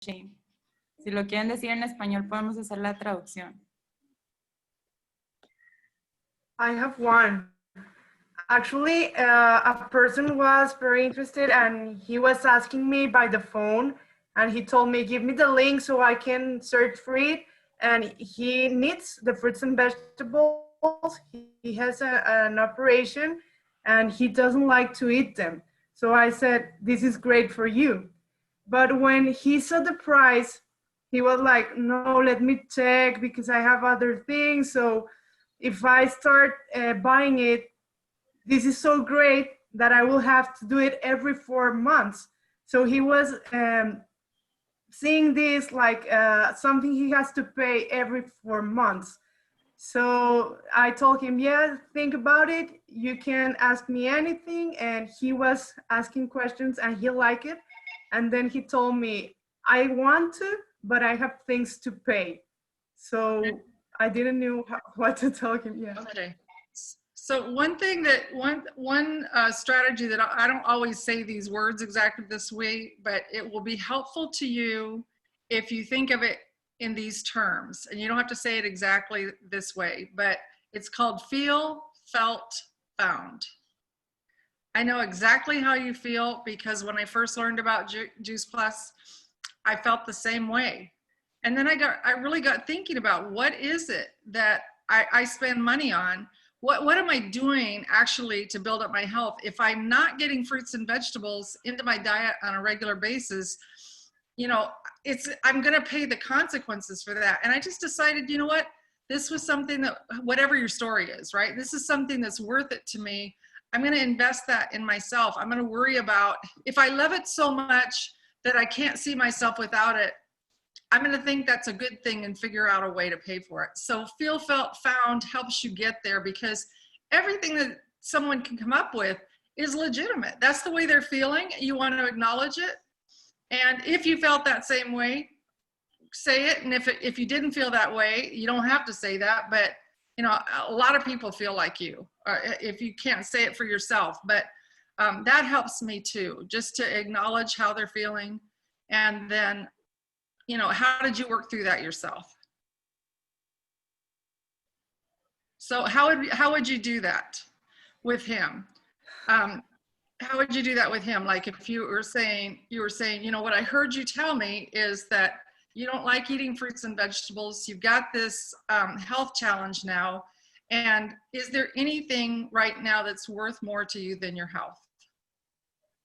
shame. Si lo quieren decir en español, podemos hacer la traducción. I have one. Actually, a person was very interested and he was asking me by the phone and he told me, give me the link so I can search for it. And he needs the fruits and vegetables. He has an operation and he doesn't like to eat them. So I said, this is great for you. But when he saw the price, he was like, no, let me check because I have other things. So if I start buying it, this is so great that I will have to do it every 4 months. So he was seeing this like something he has to pay every 4 months. So I told him, yeah, think about it. You can ask me anything. And he was asking questions and he liked it. And then he told me, I want to, but I have things to pay. So I didn't know what to tell him. Yeah. Okay. So one thing that one strategy that I don't always say these words exactly this way, but it will be helpful to you if you think of it in these terms, and you don't have to say it exactly this way, but it's called feel, felt, found. I know exactly how you feel because when I first learned about Juice Plus, I felt the same way. And then I really got thinking about what is it that I spend money on? What am I doing actually to build up my health? If I'm not getting fruits and vegetables into my diet on a regular basis, you know, I'm going to pay the consequences for that. And I just decided, you know what, this was something that, whatever your story is, right? This is something that's worth it to me. I'm going to invest that in myself. I'm going to worry about, if I love it so much that I can't see myself without it, I'm going to think that's a good thing and figure out a way to pay for it. So feel, felt, found helps you get there because everything that someone can come up with is legitimate. That's the way they're feeling. You want to acknowledge it. And if you felt that same way, say it. And if you didn't feel that way, you don't have to say that. But, you know, a lot of people feel like you, if you can't say it for yourself. But that helps me too, just to acknowledge how they're feeling. And then, you know, how did you work through that yourself? So how would you do that with him? How would you do that with him? Like if you were saying, you know, what I heard you tell me is that you don't like eating fruits and vegetables. You've got this health challenge now. And is there anything right now that's worth more to you than your health?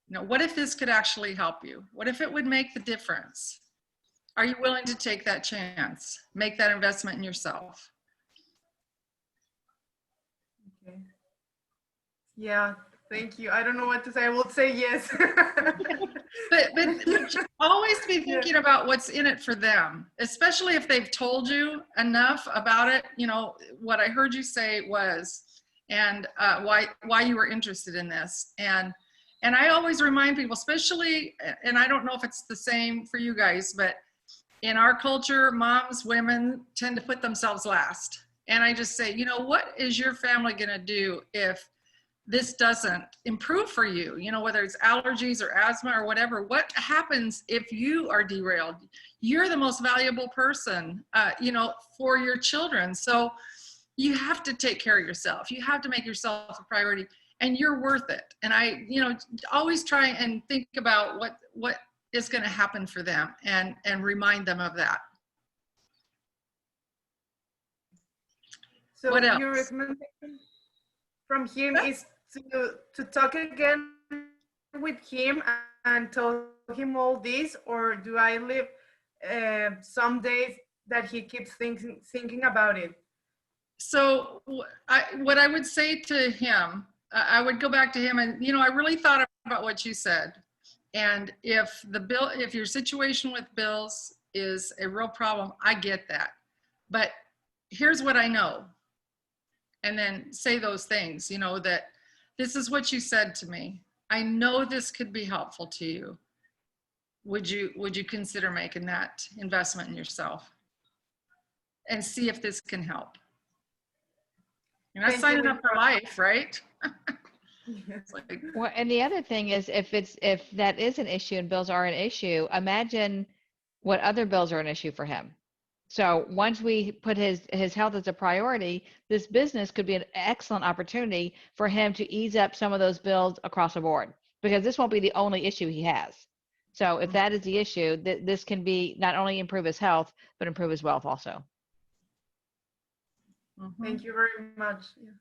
You know, what if this could actually help you? What if it would make the difference? Are you willing to take that chance? Make that investment in yourself? Okay. Yeah, thank you. I don't know what to say. I will say yes. but always be thinking about what's in it for them, especially if they've told you enough about it. You know, what I heard you say was, and why you were interested in this. And I always remind people, especially, and I don't know if it's the same for you guys, but in our culture, moms, women tend to put themselves last. And I just say, you know, what is your family going to do if this doesn't improve for you? You know, whether it's allergies or asthma or whatever, what happens if you are derailed? You're the most valuable person, you know, for your children. So you have to take care of yourself. You have to make yourself a priority, and you're worth it. And I, you know, always try and think about what is going to happen for them and remind them of that. So what else? Your recommendation from him is to talk again with him and tell him all this, or do I live some days that he keeps thinking about it? So what I would say to him, I would go back to him and, you know, I really thought about what you said. And if your situation with bills is a real problem, I get that. But here's what I know. And then say those things, you know, that this is what you said to me. I know this could be helpful to you. Would you consider making that investment in yourself and see if this can help? You're not signing up for life, right? Well, and the other thing is, if that is an issue and bills are an issue, imagine what other bills are an issue for him. So once we put his health as a priority, this business could be an excellent opportunity for him to ease up some of those bills across the board, because this won't be the only issue he has. So if that is the issue, this can be not only improve his health, but improve his wealth also. Thank you very much. Yeah.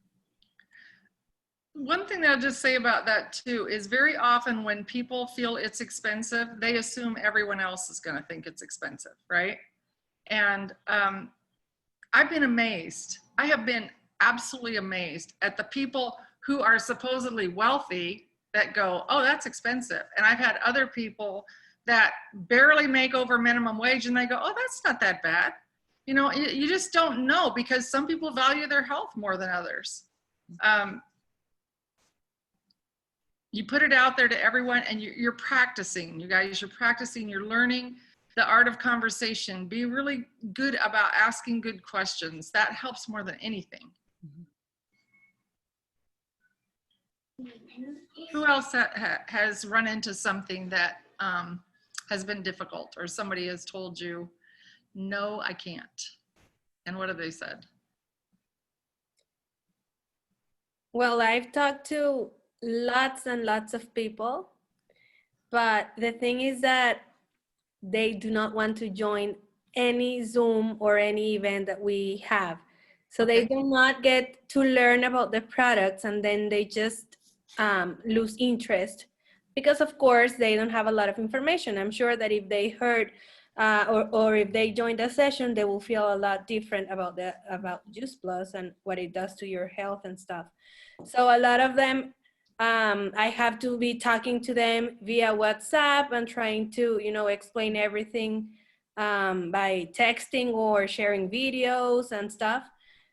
One thing that I'll just say about that too is very often when people feel it's expensive, they assume everyone else is going to think it's expensive, right? And I've been amazed. I have been absolutely amazed at the people who are supposedly wealthy that go, oh, that's expensive. And I've had other people that barely make over minimum wage and they go, oh, that's not that bad. You know, you just don't know, because some people value their health more than others. You put it out there to everyone, and you're practicing, you guys, you're practicing, you're learning the art of conversation. Be really good about asking good questions. That helps more than anything. Who else has run into something that has been difficult, or somebody has told you, no, I can't? And what have they said? Well, I've talked to lots and lots of people, but the thing is that they do not want to join any Zoom or any event that we have. So they do not get to learn about the products, and then they just lose interest, because of course they don't have a lot of information. I'm sure that if they heard or if they joined a session, they will feel a lot different about Juice Plus and what it does to your health and stuff. So a lot of them, I have to be talking to them via WhatsApp and trying to, you know, explain everything by texting or sharing videos and stuff.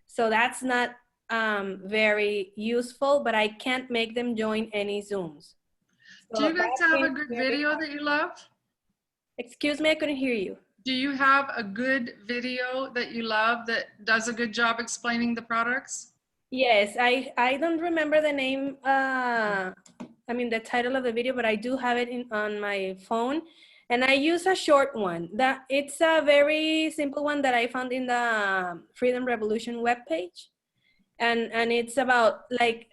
So that's not very useful, but I can't make them join any Zooms. So do you guys have a good video that you love? Excuse me, I couldn't hear you. Do you have a good video that you love that does a good job explaining the products? Yes, I don't remember the name, I mean the title of the video, but I do have it on my phone, and I use a short one. That it's a very simple one that I found in the Freedom Revolution webpage, and it's about like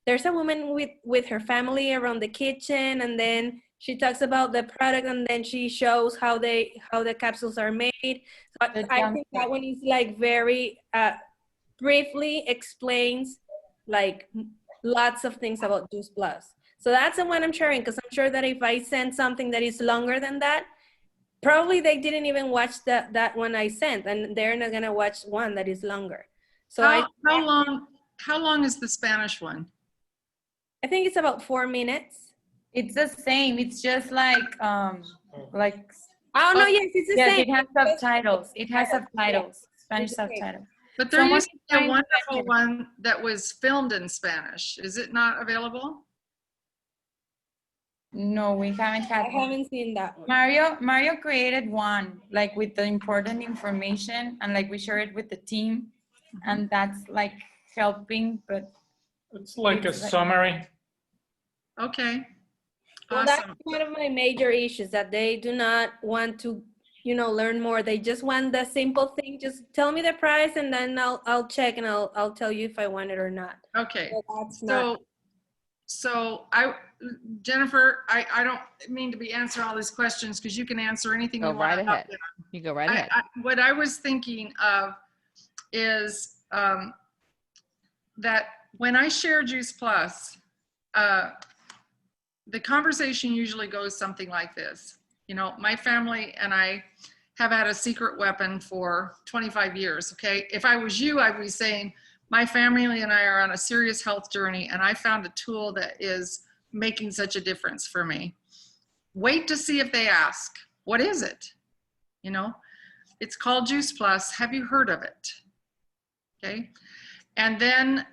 there's a woman with her family around the kitchen, and then she talks about the product, and then she shows how the capsules are made. So I think that one is like very briefly explains like lots of things about Juice Plus. So that's the one I'm sharing, because I'm sure that if I send something that is longer than that, probably they didn't even watch that one I sent, and they're not gonna watch one that is longer. So how long is the Spanish one? I think it's about 4 minutes. It's the same. It's just like Oh no, yes, it's the same. It has subtitles. It has subtitles, Spanish subtitles. But there used to be a wonderful one that was filmed in Spanish. Is it not available? No, we haven't had. I haven't seen that one. Mario created one, like with the important information, and like we share it with the team, and that's like helping, but it's like a summary. Okay. Well, that's one of my major issues, that they do not want to, you know, learn more. They just want the simple thing. Just tell me the price, and then I'll check, and I'll tell you if I want it or not. Okay. So Jennifer, I don't mean to be answering all these questions, because you can answer anything you want. Go right ahead. You go right ahead. What I was thinking of is that when I share Juice Plus, the conversation usually goes something like this. You know, my family and I have had a secret weapon for 25 years, okay? If I was you, I'd be saying, my family and I are on a serious health journey, and I found a tool that is making such a difference for me. Wait to see if they ask, what is it? You know, it's called Juice Plus. Have you heard of it? Okay. And then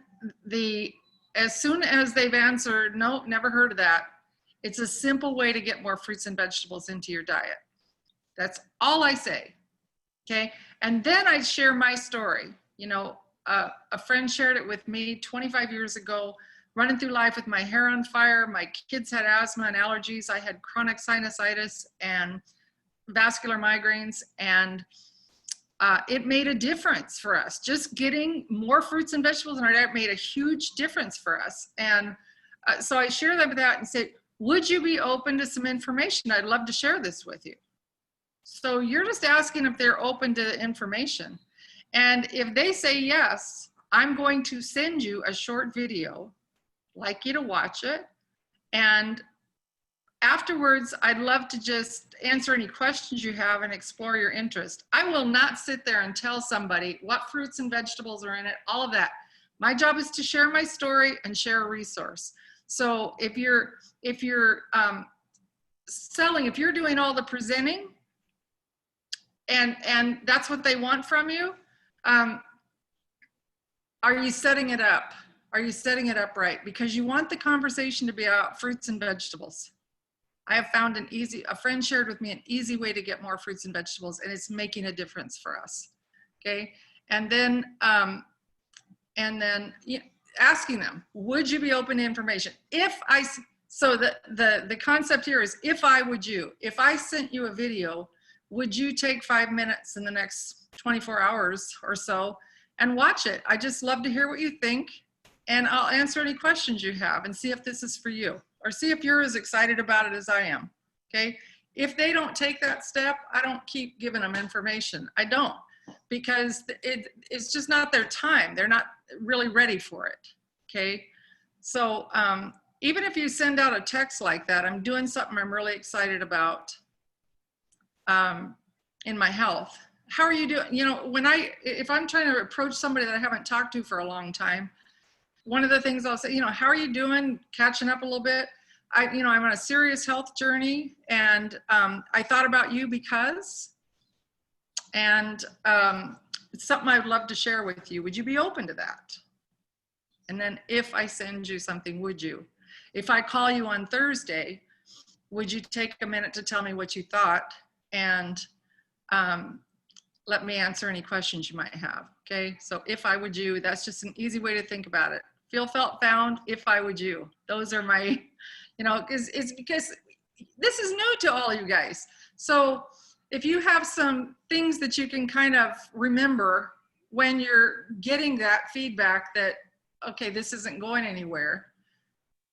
as soon as they've answered, no, never heard of that, it's a simple way to get more fruits and vegetables into your diet. That's all I say. Okay. And then I share my story. You know, a friend shared it with me 25 years ago, running through life with my hair on fire. My kids had asthma and allergies. I had chronic sinusitis, and vascular migraines, and it made a difference for us. Just getting more fruits and vegetables in our diet made a huge difference for us. And so I share that with that and say, would you be open to some information? I'd love to share this with you. So you're just asking if they're open to information. And if they say yes, I'm going to send you a short video, like you to watch it. And afterwards, I'd love to just answer any questions you have and explore your interest. I will not sit there and tell somebody what fruits and vegetables are in it, all of that. My job is to share my story and share a resource. So if you're selling, if you're doing all the presenting, and that's what they want from you, are you setting it up? Are you setting it up right? Because you want the conversation to be about fruits and vegetables. I have found a friend shared with me an easy way to get more fruits and vegetables, and it's making a difference for us. Okay. And then asking them, would you be open to information? So the concept here is, if I sent you a video, would you take 5 minutes in the next 24 hours or so and watch it? I just love to hear what you think, and I'll answer any questions you have and see if this is for you, or see if you're as excited about it as I am. Okay. If they don't take that step, I don't keep giving them information. I don't, because it's just not their time. They're not really ready for it. Okay. So even if you send out a text like that, I'm doing something I'm really excited about in my health. How are you doing? You know, if I'm trying to approach somebody that I haven't talked to for a long time, one of the things I'll say, how are you doing? Catching up a little bit. I'm on a serious health journey, and I thought about you because, and it's something I'd love to share with you. Would you be open to that? And then if I send you something, would you? If I call you on Thursday, would you take a minute to tell me what you thought, and let me answer any questions you might have? Okay, so if I would you, that's just an easy way to think about it. Feel, felt, found, if I would you. Those are my, it's because this is new to all you guys. So if you have some things that you can kind of remember when you're getting that feedback that, okay, this isn't going anywhere,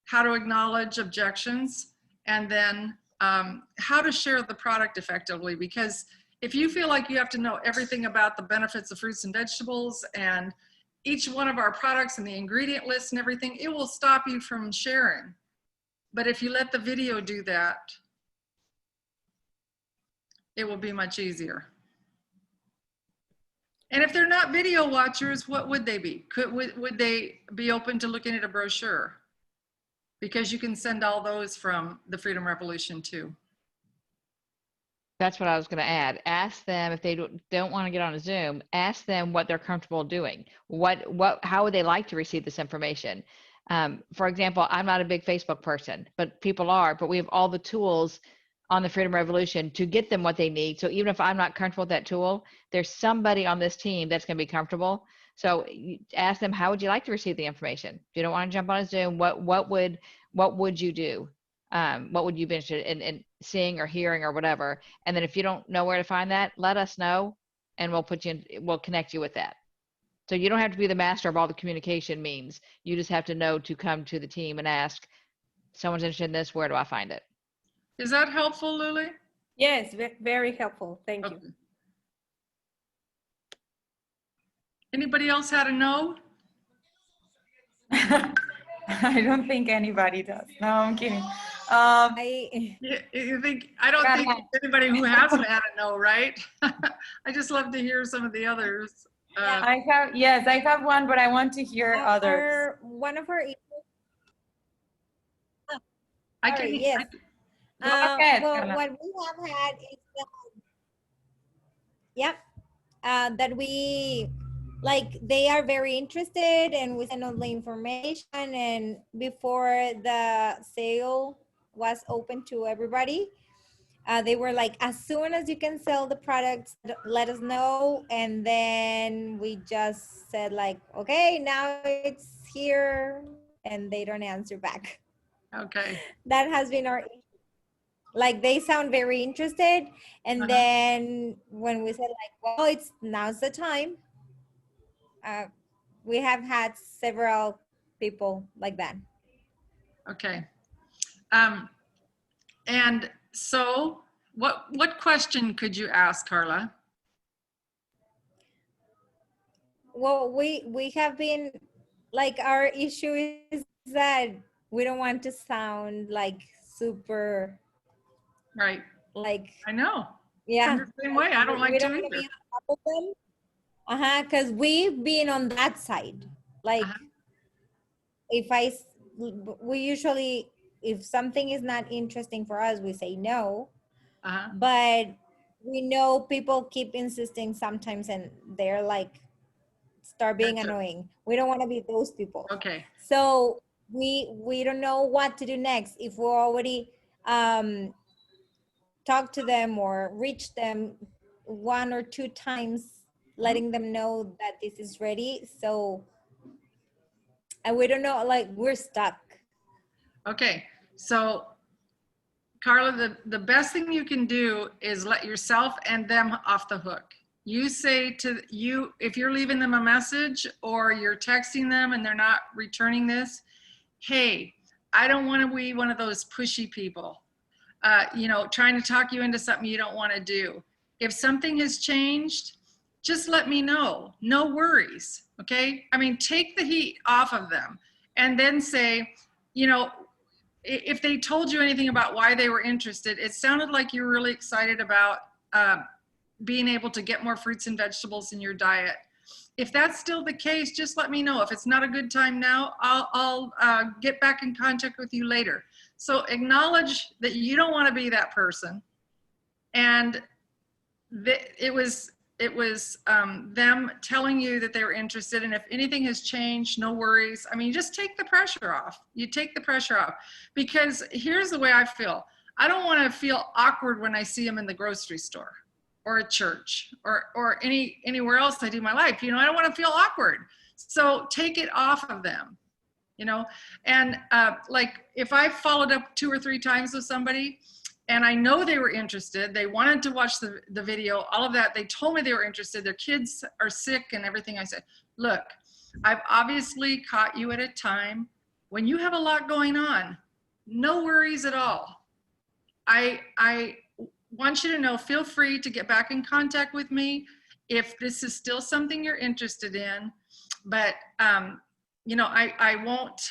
how to acknowledge objections, and then how to share the product effectively. Because if you feel like you have to know everything about the benefits of fruits and vegetables and each one of our products and the ingredient list and everything, it will stop you from sharing. But if you let the video do that, it will be much easier. And if they're not video watchers, what would they be? Would they be open to looking at a brochure? Because you can send all those from the Freedom Revolution too. That's what I was going to add. Ask them if they don't want to get on a Zoom. Ask them what they're comfortable doing. How would they like to receive this information? For example, I'm not a big Facebook person, but people are. But we have all the tools on the Freedom Revolution to get them what they need. So even if I'm not comfortable with that tool, there's somebody on this team that's going to be comfortable. So ask them, how would you like to receive the information? If you don't want to jump on a Zoom, what would you do? What would you be interested in seeing or hearing or whatever? And then if you don't know where to find that, let us know, and we'll connect you with that. So you don't have to be the master of all the communication means. You just have to know to come to the team and ask, someone's interested in this, where do I find it? Is that helpful, Lily? Yes, very helpful. Thank you. Anybody else had a no? I don't think anybody does. No, I'm kidding. I I don't think anybody who hasn't had a no, right? I just love to hear some of the others. I have one, but I want to hear others. One of our I can. yes. Go ahead, Well, Carla. what we have had is that we they are very interested, and we send all the information, and before the sale was open to everybody, they were like, as soon as you can sell the products, let us know. And then we just said okay, now it's here, and they don't answer back. Okay. That has been our issue. like they sound very interested, and Uh-huh. then when we said like, well, it's now's the time, we have had several people like that. Okay. And so what question could you ask, Carla? Well, we have been, like, our issue is that we don't want to sound like super, Right. like, I know. yeah, I'm the same way. I don't we like to don't want to be either. on top of them. Because we've been on that side. Like, Uh-huh. we usually, if something is not interesting for us, we say no. Uh-huh. But we know people keep insisting sometimes, and they're like, start being Gotcha. annoying. We don't want to be those people. Okay. So we don't know what to do next. If we're already talked to them or reached them 1 or 2 times, letting them know that this is ready. So, and we don't know, like, we're stuck. Okay. So Carla, the best thing you can do is let yourself and them off the hook. You say to you, if you're leaving them a message or you're texting them and they're not returning this, hey, I don't want to be one of those pushy people, trying to talk you into something you don't want to do. If something has changed, just let me know. No worries. Okay. I mean, take the heat off of them and then say, if they told you anything about why they were interested, it sounded like you were really excited about being able to get more fruits and vegetables in your diet. If that's still the case, just let me know. If it's not a good time now, I'll get back in contact with you later. So acknowledge that you don't want to be that person. And it was them telling you that they were interested. And if anything has changed, no worries. I mean, just take the pressure off. You take the pressure off, because here's the way I feel. I don't want to feel awkward when I see them in the grocery store or a church or anywhere else I do my life. I don't want to feel awkward. So take it off of them, and like if I followed up 2 or 3 times with somebody and I know they were interested, they wanted to watch the video, all of that, they told me they were interested, their kids are sick and everything, I said, look, I've obviously caught you at a time when you have a lot going on. No worries at all. I want you to know, feel free to get back in contact with me if this is still something you're interested in, but I won't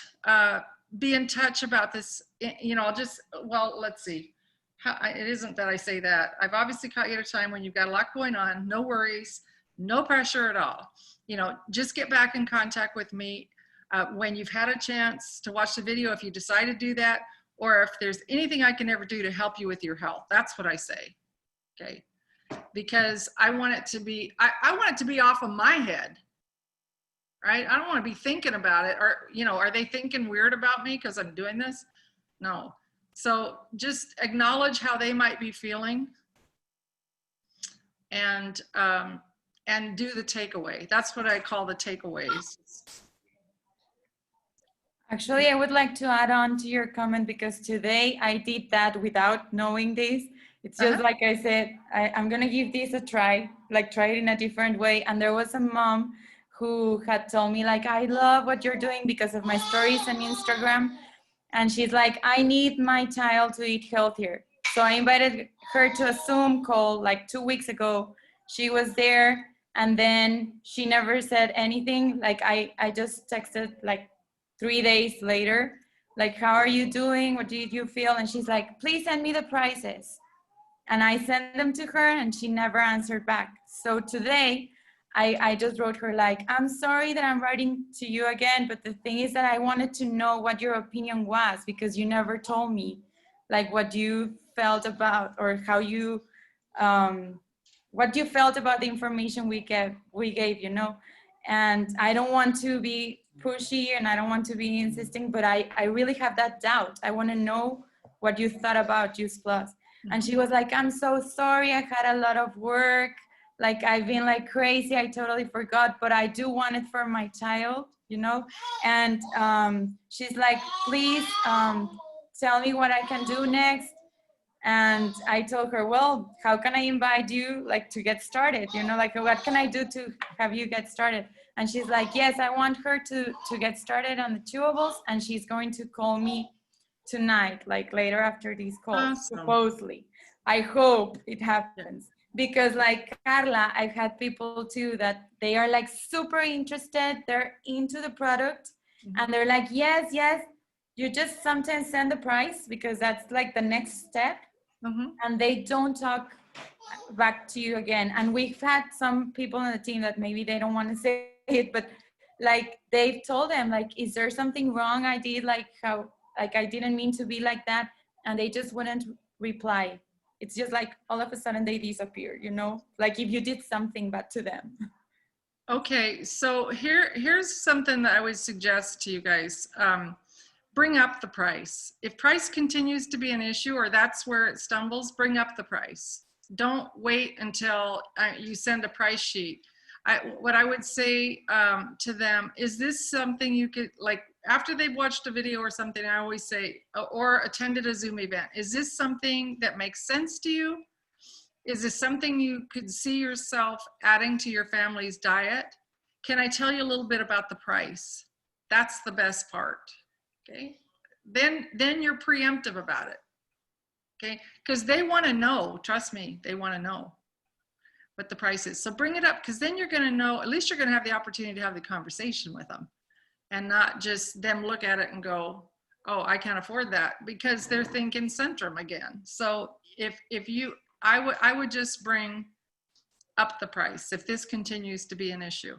be in touch about this, let's see. It isn't that I say that. I've obviously caught you at a time when you've got a lot going on. No worries, no pressure at all. Just get back in contact with me when you've had a chance to watch the video, if you decide to do that, or if there's anything I can ever do to help you with your health. That's what I say, okay? Because I want it to be, I want it to be off of my head, right? I don't want to be thinking about it, or, are they thinking weird about me because I'm doing this? No. So just acknowledge how they might be feeling, and do the takeaway. That's what I call the takeaways. Actually, I would like to add on to your comment, because today I did that without knowing this. It's just like I said, I'm going to give this a try, like try it in a different way. And there was a mom who had told me, like, I love what you're doing because of my stories on Instagram. And she's like, I need my child to eat healthier. So I invited her to a Zoom call like 2 weeks ago. She was there, and then she never said anything. Like I just texted like 3 days later, like, how are you doing? What did you feel? And she's like, please send me the prices. And I sent them to her, and she never answered back. So today, I just wrote her like, I'm sorry that I'm writing to you again, but the thing is that I wanted to know what your opinion was, because you never told me like what you felt about, or how you, what you felt about the information we gave, and I don't want to be pushy and I don't want to be insisting, but I really have that doubt. I want to know what you thought about Juice Plus. And she was like, I'm so sorry, I had a lot of work. Like, I've been like crazy, I totally forgot, but I do want it for my child, And she's like, please tell me what I can do next. And I told her, well, how can I invite you like to get started? You know, like what can I do to have you get started? And she's like, yes, I want her to get started on the chewables, and she's going to call me tonight, like later after these calls, Awesome. supposedly. I hope it happens. Because like Carla, I've had people too that they are like super interested, they're into the product, and they're like, yes, yes, you just sometimes send the price because that's like the next step, and they don't talk back to you again. And we've had some people on the team that maybe they don't want to say it, but like they've told them like, is there something wrong I did, like how, like I didn't mean to be like that, and they just wouldn't reply. It's just like all of a sudden they disappear, you know, like if you did something bad to them. Okay, so here's something that I would suggest to you guys. Bring up the price. If price continues to be an issue or that's where it stumbles, bring up the price. Don't wait until you send a price sheet. What I would say to them, is this something you could, like after they've watched a video or something, I always say, or attended a Zoom event, is this something that makes sense to you? Is this something you could see yourself adding to your family's diet? Can I tell you a little bit about the price? That's the best part, okay? Then you're preemptive about it, okay? Because they wanna know, trust me, they wanna know what the price is. So bring it up, because then you're gonna know, at least you're gonna have the opportunity to have the conversation with them and not just them look at it and go, oh, I can't afford that, because they're thinking Centrum again. So if you, I would just bring up the price if this continues to be an issue.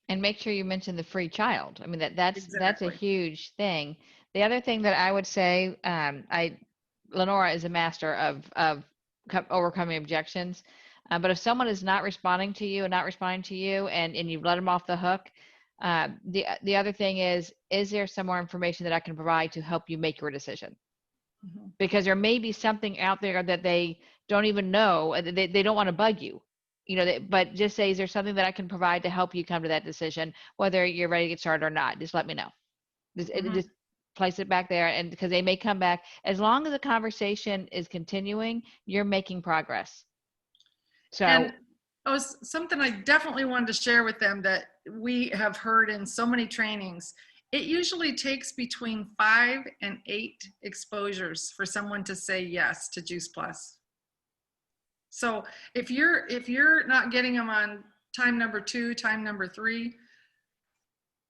And make sure you mention the free child. I mean, that's a Exactly. huge thing. The other thing that I would say, Lynora is a master of overcoming objections. But if someone is not responding to you and not responding to you, and you've let them off the hook, the other thing is there some more information that I can provide to help you make your decision? Because there may be something out there that they don't even know. They don't want to bug you, you know, but just say, is there something that I can provide to help you come to that decision, whether you're ready to get started or not? Just let me know. Just place it back there, and because they may come back. As long as the conversation is continuing, you're making progress. So, and something I definitely wanted to share with them that we have heard in so many trainings, it usually takes between 5 and 8 exposures for someone to say yes to Juice Plus. So if you're not getting them on time number 2, time number 3,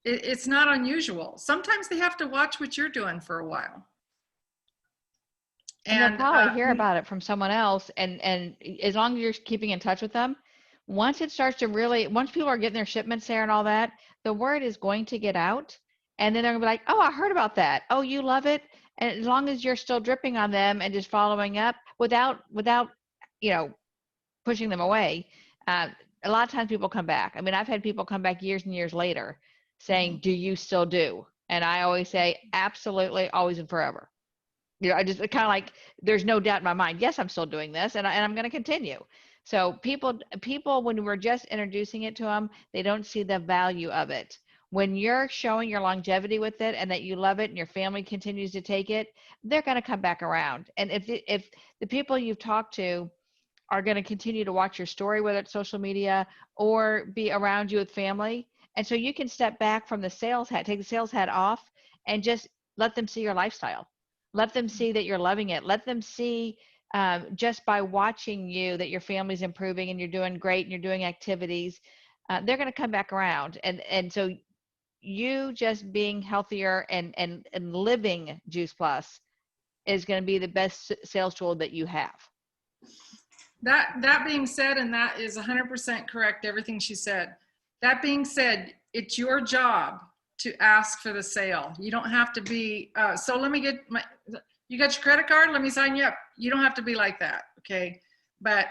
it's not unusual. Sometimes they have to watch what you're doing for a while. and they'll probably hear about it from someone else. And as long as you're keeping in touch with them, once it starts to really, once people are getting their shipments there and all that, the word is going to get out. And then they're gonna be like, oh, I heard about that. Oh, you love it. And as long as you're still dripping on them and just following up without, you know, pushing them away, a lot of times people come back. I mean, I've had people come back years and years later saying, do you still do? And I always say, absolutely, always and forever. You know, I just kind of like, there's no doubt in my mind. Yes, I'm still doing this, and I'm going to continue. So people, when we're just introducing it to them, they don't see the value of it. When you're showing your longevity with it and that you love it and your family continues to take it, they're going to come back around. And if the people you've talked to are going to continue to watch your story, whether it's social media or be around you with family, and so you can step back from the sales hat, take the sales hat off, and just let them see your lifestyle. Let them see that you're loving it. Let them see just by watching you that your family's improving and you're doing great and you're doing activities. They're going to come back around. And so you just being healthier and living Juice Plus is going to be the best sales tool that you have. That being said, and that is 100% correct, everything she said. That being said, it's your job to ask for the sale. You don't have to be, so let me get you got your credit card? Let me sign you up. You don't have to be like that, okay? But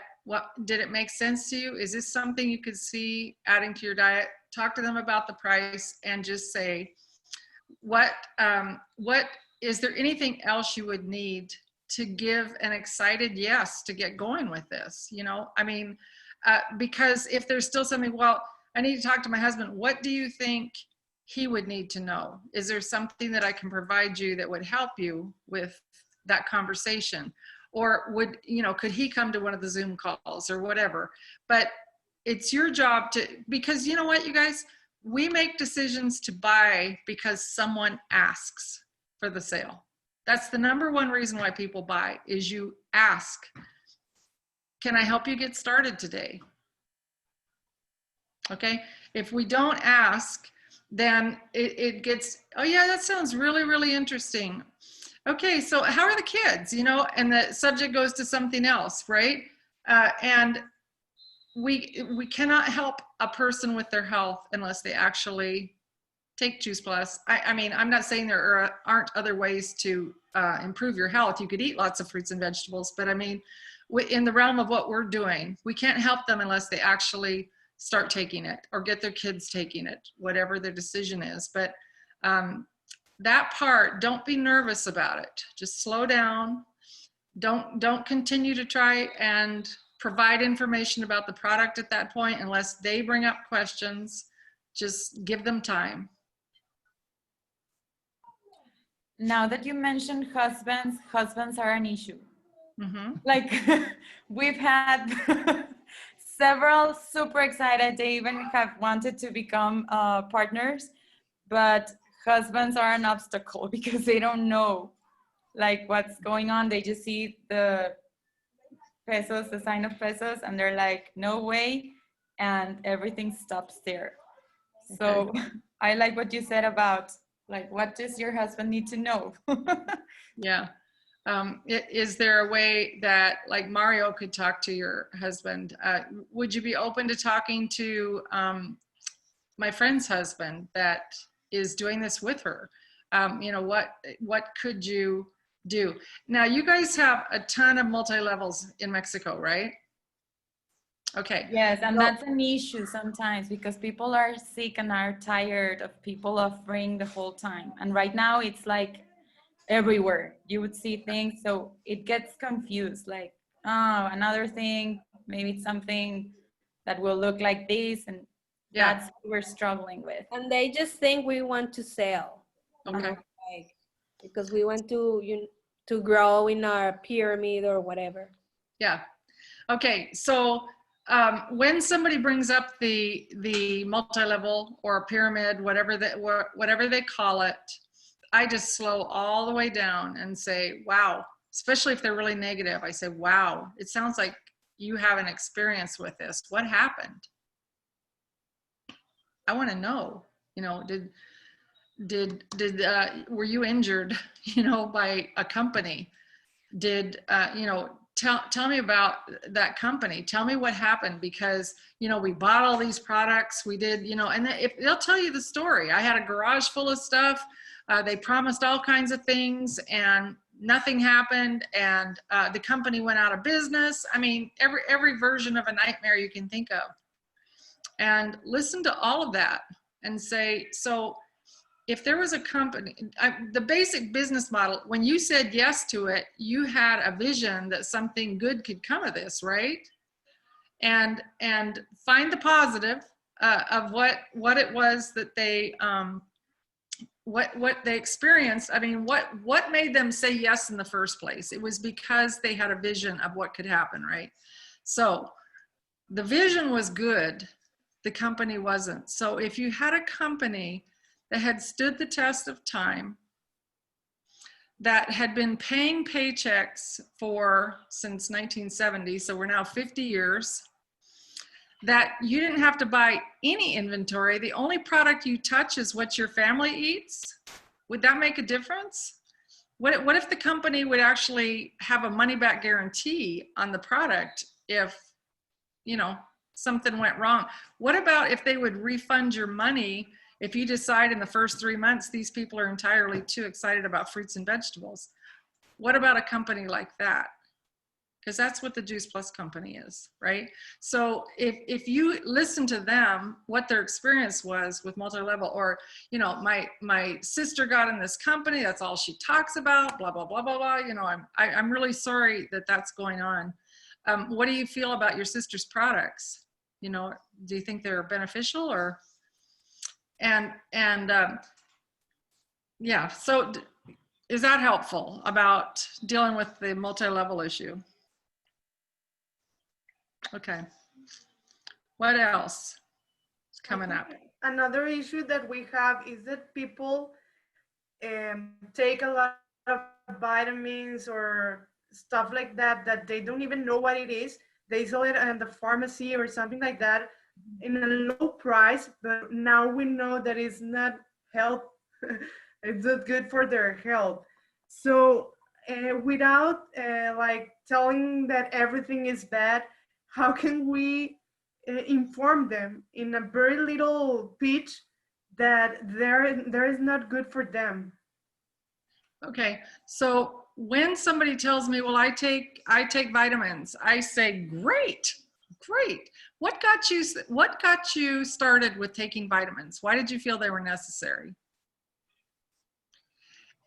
did it make sense to you? Is this something you could see adding to your diet? Talk to them about the price and just say, what is there anything else you would need to give an excited yes to get going with this? You know, I mean, because if there's still something, well, I need to talk to my husband. What do you think he would need to know? Is there something that I can provide you that would help you with that conversation? Or would, you know, could he come to one of the Zoom calls or whatever? But it's your job to, because you know what, you guys, we make decisions to buy because someone asks for the sale. That's the number one reason why people buy, is you ask, can I help you get started today? Okay, if we don't ask, then it gets, oh yeah, that sounds really, really interesting. Okay, so how are the kids, you know, and the subject goes to something else, right? And we cannot help a person with their health unless they actually take Juice Plus. I mean, I'm not saying there aren't other ways to improve your health. You could eat lots of fruits and vegetables, but I mean, in the realm of what we're doing, we can't help them unless they actually start taking it or get their kids taking it, whatever their decision is. But that part, don't be nervous about it. Just slow down. Don't continue to try and provide information about the product at that point unless they bring up questions. Just give them time. Now that you mentioned husbands are an issue. Mm-hmm. Like we've had several super excited. They even have wanted to become partners, but husbands are an obstacle because they don't know like what's going on. They just see the pesos, the sign of pesos, and they're like, no way, and everything stops there. So I like what you said about like, what does your husband need to know? Yeah. Is there a way that like Mario could talk to your husband? Would you be open to talking to my friend's husband that is doing this with her? You know, what could you do? Now, you guys have a ton of multi-levels in Mexico, right? Okay. Yes, and that's an issue sometimes because people are sick and are tired of people offering the whole time. And right now it's like everywhere you would see things, so it gets confused, like, oh, another thing, maybe it's something that will look like this, and Yeah. that's what we're struggling with. And they just think we want to sell. you Okay. know, like, because we want to grow in our pyramid or whatever. Yeah. Okay. So when somebody brings up the multi-level or pyramid, whatever they call it, I just slow all the way down and say, wow, especially if they're really negative. I say, wow, it sounds like you have an experience with this. What happened? I want to know, you know, were you injured, you know, by a company? You know, tell me about that company. Tell me what happened, because, you know, we bought all these products, we did, you know, and if they'll tell you the story. I had a garage full of stuff. They promised all kinds of things and nothing happened. And the company went out of business. I mean, every version of a nightmare you can think of. And listen to all of that and say, so if there was a company, the basic business model, when you said yes to it, you had a vision that something good could come of this, right? And find the positive of what it was that they what they experienced. I mean, what made them say yes in the first place? It was because they had a vision of what could happen, right? So the vision was good, the company wasn't. So if you had a company that had stood the test of time, that had been paying paychecks since 1970, so we're now 50 years, that you didn't have to buy any inventory, the only product you touch is what your family eats, would that make a difference? What if the company would actually have a money back guarantee on the product if, you know, something went wrong? What about if they would refund your money if you decide in the first 3 months these people are entirely too excited about fruits and vegetables? What about a company like that? Because that's what the Juice Plus company is, right? So if you listen to them, what their experience was with multi-level, or, you know, my sister got in this company, that's all she talks about, blah, blah, blah, blah, blah. You know, I'm really sorry that that's going on. What do you feel about your sister's products? You know, do you think they're beneficial or, yeah, so is that helpful about dealing with the multi-level issue? Okay. What else is coming up? Another issue that we have is that people take a lot of vitamins or stuff like that that they don't even know what it is. They sell it at the pharmacy or something like that in a low price, but now we know that it's not health. It's not good for their health. So without like telling that everything is bad, how can we inform them in a very little pitch that there is not good for them? Okay, so when somebody tells me, well, I take vitamins, I say, great. What got you started with taking vitamins? Why did you feel they were necessary?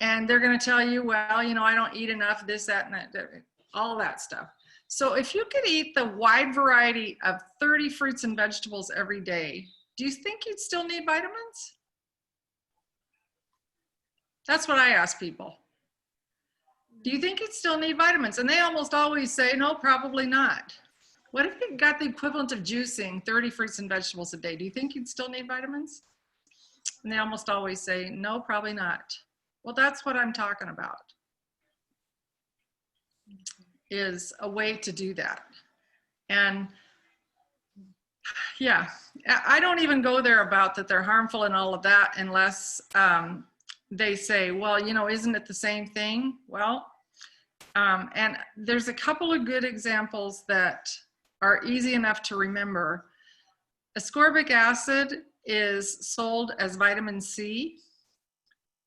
And they're going to tell you, well, you know, I don't eat enough, this, that, and that, all that stuff. So if you could eat the wide variety of 30 fruits and vegetables every day, do you think you'd still need vitamins? That's what I ask people. Do you think you'd still need vitamins? And they almost always say, no, probably not. What if you got the equivalent of juicing 30 fruits and vegetables a day? Do you think you'd still need vitamins? And they almost always say, no, probably not. Well, that's what I'm talking about, is a way to do that. And yeah, I don't even go there about that they're harmful and all of that unless they say, well, you know, isn't it the same thing? Well, and there's a couple of good examples that are easy enough to remember. Ascorbic acid is sold as vitamin C.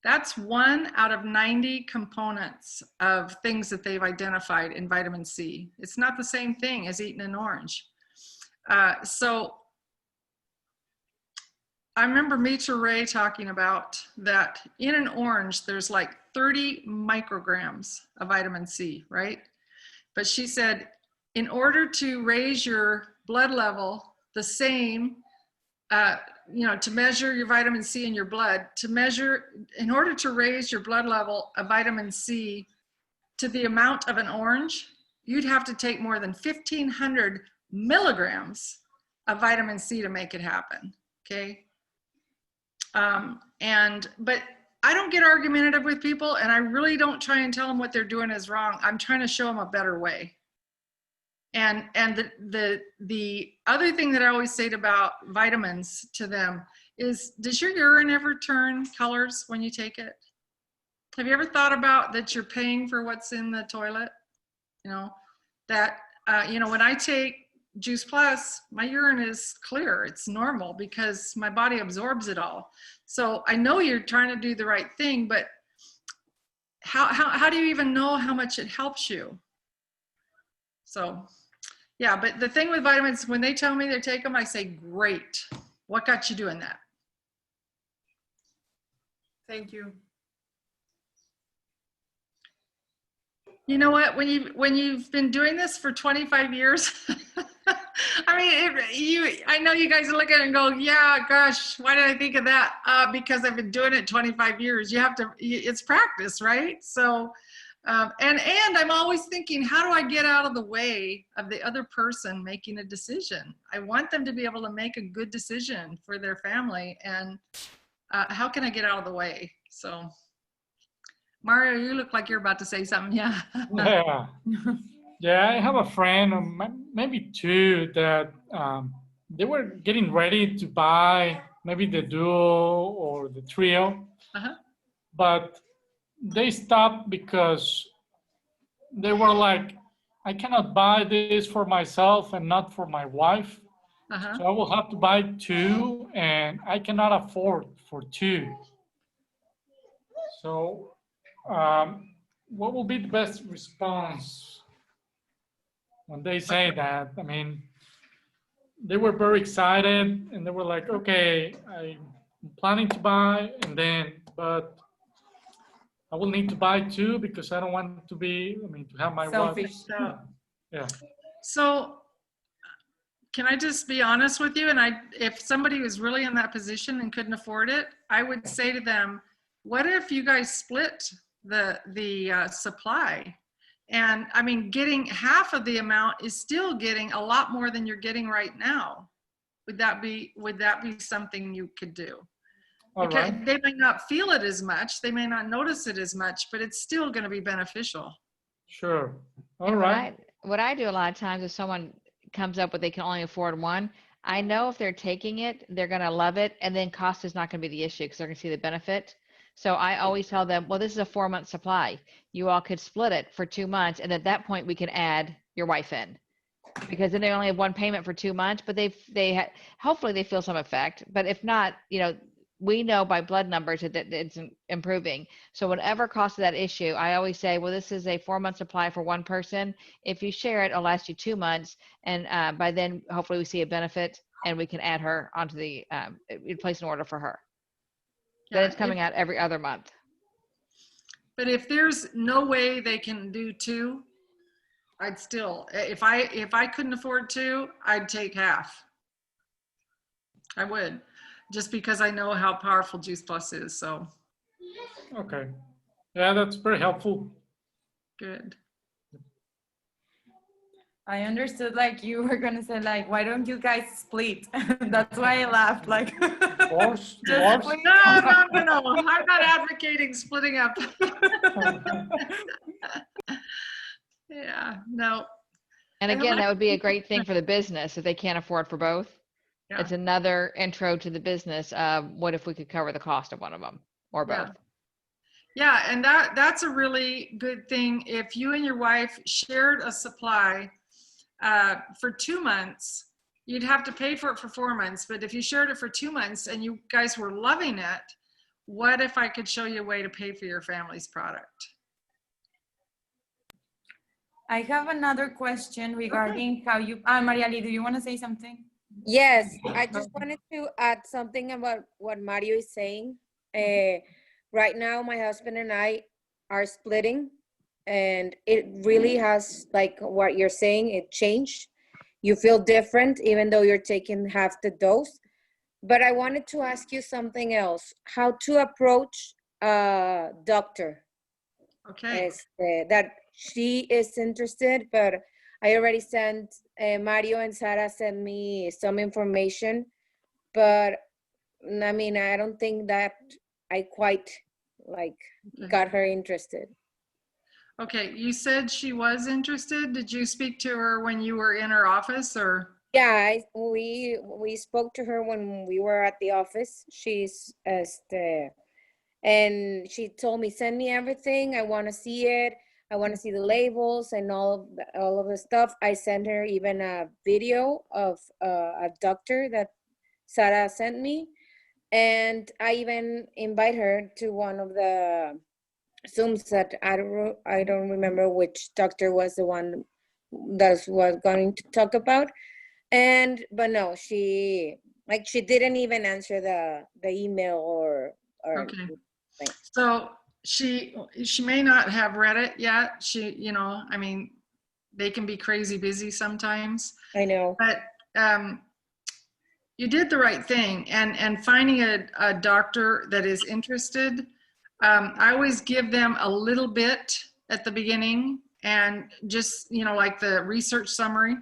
That's 1 out of 90 components of things that they've identified in vitamin C. It's not the same thing as eating an orange. So I remember Mitra Ray talking about that in an orange, there's like 30 micrograms of vitamin C, right? But she said, in order to raise your blood level the same, you know, to measure your vitamin C in your blood, in order to raise your blood level of vitamin C to the amount of an orange, you'd have to take more than 1,500 milligrams of vitamin C to make it happen, okay? But I don't get argumentative with people, and I really don't try and tell them what they're doing is wrong. I'm trying to show them a better way. And the other thing that I always say about vitamins to them is, does your urine ever turn colors when you take it? Have you ever thought about that you're paying for what's in the toilet? You know, that, you know, when I take Juice Plus, my urine is clear. It's normal because my body absorbs it all. So I know you're trying to do the right thing, but how do you even know how much it helps you? So yeah, but the thing with vitamins, when they tell me they take them, I say, great. What got you doing that? Thank you. You know what, when you've been doing this for 25 years, I mean, I know you guys look at it and go, yeah, gosh, why did I think of that? Because I've been doing it 25 years. You have to, it's practice, right? So, and I'm always thinking, how do I get out of the way of the other person making a decision? I want them to be able to make a good decision for their family, and how can I get out of the way? So, Mario, you look like you're about to say something. Yeah. Yeah. Yeah, I have a friend, or maybe two, that they were getting ready to buy maybe the duo or the trio, but they stopped because they were like, I cannot buy this for myself and not for my wife. So I will have to buy two, and I cannot afford for two. So what will be the best response when they say that? I mean, they were very excited, and they were like, okay, I'm planning to buy, but I will need to buy two because I don't want to to have my selfish. wife. Yeah. So can I just be honest with you? And if somebody was really in that position and couldn't afford it, I would say to them, what if you guys split the supply. And I mean, getting half of the amount is still getting a lot more than you're getting right now. Would that be something you could do? All Because right. they might not feel it as much, they may not notice it as much, but it's still going to be beneficial. Sure. All And right. what I do a lot of times if someone comes up with they can only afford one, I know if they're taking it, they're going to love it, and then cost is not going to be the issue because they're going to see the benefit. So I always tell them, well, this is a 4-month supply. You all could split it for 2 months, and at that point we can add your wife in, because then they only have one payment for 2 months. But hopefully they feel some effect. But if not, we know by blood numbers that it's improving. So whatever cost of that issue, I always say, well, this is a 4-month supply for one person. If you share it, it'll last you 2 months. And by then, hopefully we see a benefit and we can add her onto we place an order for her. Then it's coming out every other month. But if there's no way they can do 2, I'd still, if I couldn't afford 2, I'd take half. I would. Just because I know how powerful Juice Plus is, so. Okay. Yeah, that's very helpful. Good. I understood like you were gonna say like, why don't you guys split? That's why I laughed. Like, Divorce? just Divorce? split. No, I'm not advocating splitting up. Yeah, no. And again, that would be a great thing for the business if they can't afford for both. Yeah. It's another intro to the business. What if we could cover the cost of one of them or both? Yeah, and that's a really good thing. If you and your wife shared a supply for 2 months, you'd have to pay for it for 4 months. But if you shared it for 2 months and you guys were loving it, what if I could show you a way to pay for your family's product? I have another question regarding how you, Mariali, do you want to say something? Yes, I just wanted to add something about what Mario is saying. Right now, my husband and I are splitting, and it really has, like what you're saying, it changed. You feel different even though you're taking half the dose. But I wanted to ask you something else. How to approach a doctor. Okay. That she is interested, but I already sent, Mario and Sarah sent me some information, but I mean, I don't think that I quite got her interested. Okay, you said she was interested. Did you speak to her when you were in her office or? Yeah, we spoke to her when we were at the office. She's and she told me, send me everything. I want to see it. I want to see the labels and all of the stuff. I sent her even a video of a doctor that Sarah sent me. And I even invite her to one of the Zooms that I don't remember which doctor was the one that was going to talk about. But no, she didn't even answer the email or Okay. So she may not have read it yet. I mean, they can be crazy busy sometimes. I know. But you did the right thing, and finding a doctor that is interested. I always give them a little bit at the beginning, and just like the research summary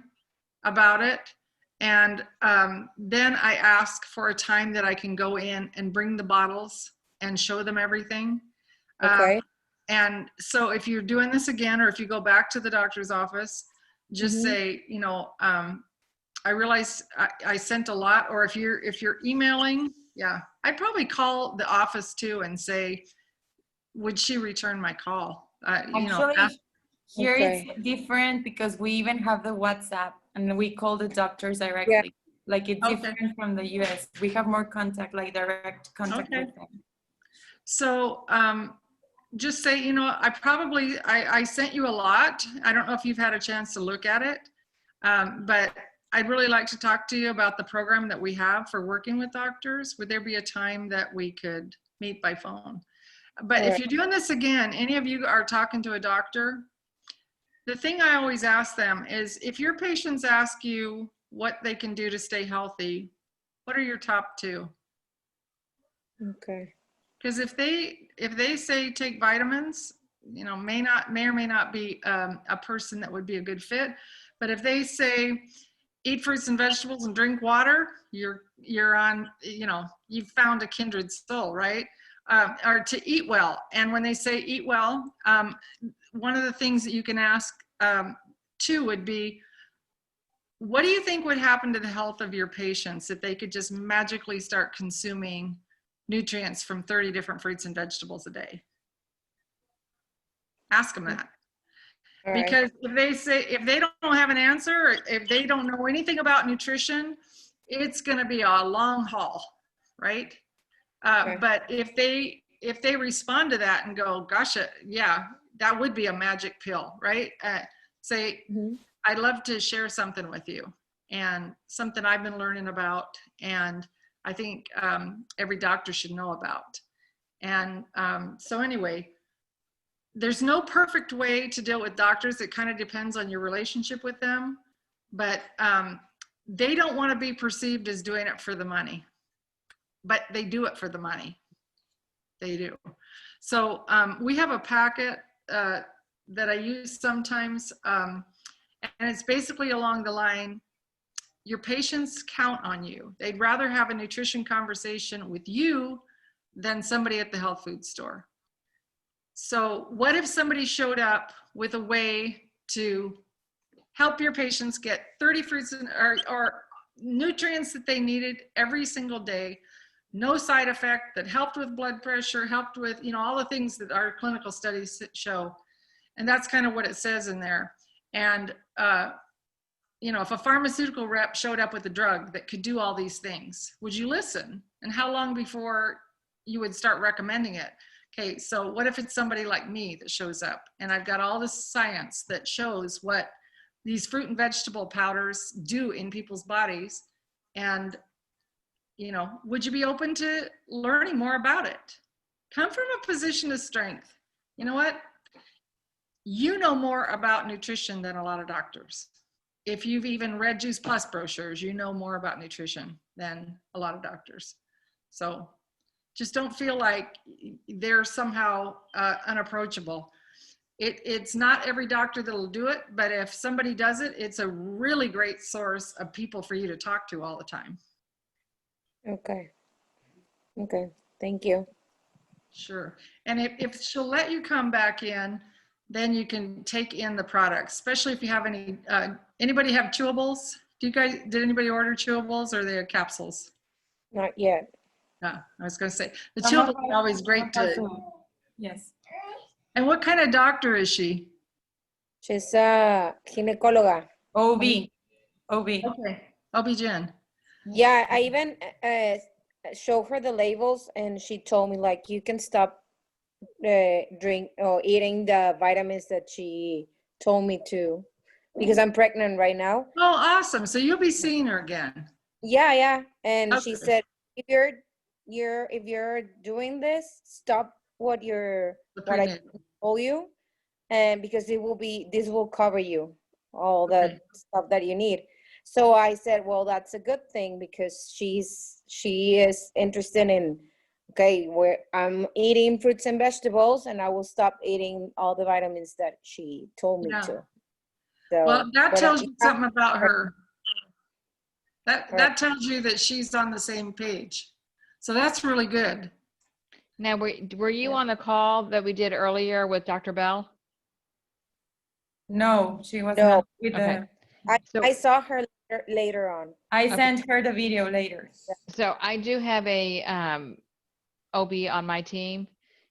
about it. And then I ask for a time that I can go in and bring the bottles and show them everything. Okay. And so if you're doing this again, or if you go back to the doctor's office, just say, I realize I sent a lot. Or if you're emailing, I'd probably call the office too and say, would she return my call? Actually, here Okay. it's different because we even have the WhatsApp and we call the doctors directly. Yeah. Like it's different from the US. We have more contact, like direct contact with them. So just say, I sent you a lot. I don't know if you've had a chance to look at it, but I'd really like to talk to you about the program that we have for working with doctors. Would there be a time that we could meet by phone? But if you're doing this again, any of you are talking to a doctor, the thing I always ask them is, if your patients ask you what they can do to stay healthy, what are your top 2? Okay. Because if they say take vitamins, may or may not be a person that would be a good fit. But if they say, eat fruits and vegetables and drink water, you're on, you've found a kindred soul, right? Or to eat well. And when they say eat well, one of the things that you can ask too would be, what do you think would happen to the health of your patients if they could just magically start consuming nutrients from 30 different fruits and vegetables a day? Ask them that. All right. Because if they don't have an answer, or if they don't know anything about nutrition, it's going to be a long haul, right? Okay. But if they respond to that and go, gosh, yeah, that would be a magic pill, right? Say, I'd love to share something with you, and something I've been learning about, and I think every doctor should know about. And so anyway, there's no perfect way to deal with doctors. It kind of depends on your relationship with them, but they don't want to be perceived as doing it for the money, but they do it for the money. They do. So we have a packet that I use sometimes, and it's basically along the line, your patients count on you. They'd rather have a nutrition conversation with you than somebody at the health food store. So what if somebody showed up with a way to help your patients get 30 fruits or nutrients that they needed every single day, no side effect, that helped with blood pressure, helped with, all the things that our clinical studies show. And that's kind of what it says in there. And, if a pharmaceutical rep showed up with a drug that could do all these things, would you listen? And how long before you would start recommending it? Okay, so what if it's somebody like me that shows up and I've got all this science that shows what these fruit and vegetable powders do in people's bodies? And, would you be open to learning more about it? Come from a position of strength. You know what? You know more about nutrition than a lot of doctors. If you've even read Juice Plus brochures, you know more about nutrition than a lot of doctors. So just don't feel like they're somehow unapproachable. It's not every doctor that'll do it, but if somebody does it, it's a really great source of people for you to talk to all the time. Okay. Thank you. Sure. And if she'll let you come back in, then you can take in the products, especially if you have any, anybody have chewables? Did anybody order chewables, or are they capsules? Not yet. Yeah, I was going to say, the chewables are always great to. Yes. And what kind of doctor is she? She's a gynecologa. OB. Okay, OB-GYN. Yeah, I even showed her the labels, and she told me, like, you can stop drink or eating the vitamins that she told me to, because I'm pregnant right now. Oh, awesome. So you'll be seeing her again. Yeah. And Okay. she said, if you're doing this, stop what I told you, and because this will cover you all the stuff that you need. So I said, well, that's a good thing, because she is interested in, okay, where I'm eating fruits and vegetables, and I will stop eating all the vitamins that she told me to. So, well, that tells you something about her. That tells you that she's on the same page. So that's really good. Now, were you on the call that we did earlier with Dr. Bell? No, she was No. not with Okay. I saw her later on. I sent her the video later. So I do have a OB on my team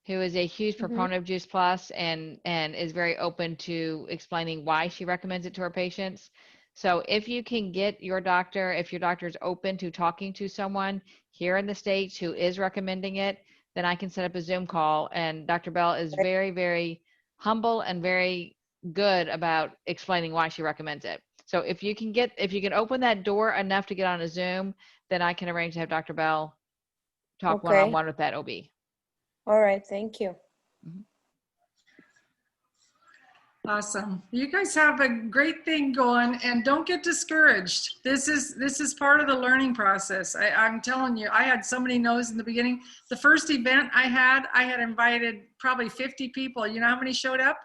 who is a huge proponent of Juice Plus and is very open to explaining why she recommends it to her patients. So if you can get your doctor, if your doctor is open to talking to someone here in the States who is recommending it, then I can set up a Zoom call. And Dr. Bell is very, very humble and very good about explaining why she recommends it. So if you can open that door enough to get on a Zoom, then I can arrange to have Dr. Bell talk one-on-one with that OB. All right, thank you. Awesome. You guys have a great thing going, and don't get discouraged. This is part of the learning process. I'm telling you, I had so many no's in the beginning. The first event I had invited probably 50 people. You know how many showed up?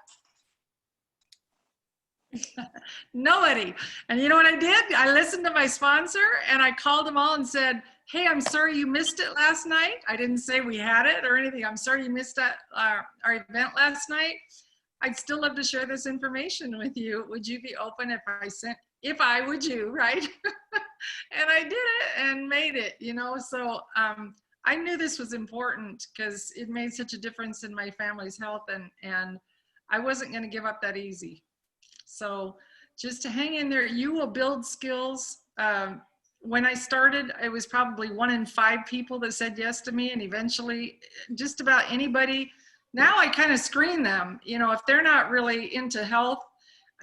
Nobody. And you know what I did? I listened to my sponsor and I called them all and said, hey, I'm sorry you missed it last night. I didn't say we had it or anything. I'm sorry you missed our event last night. I'd still love to share this information with you. Would you be open if I would you, right? And I did it and made it, you know? So I knew this was important because it made such a difference in my family's health, and I wasn't gonna give up that easy. So just to hang in there, you will build skills. When I started, it was probably 1 in 5 people that said yes to me, and eventually just about anybody. Now I kind of screen them. You know, if they're not really into health,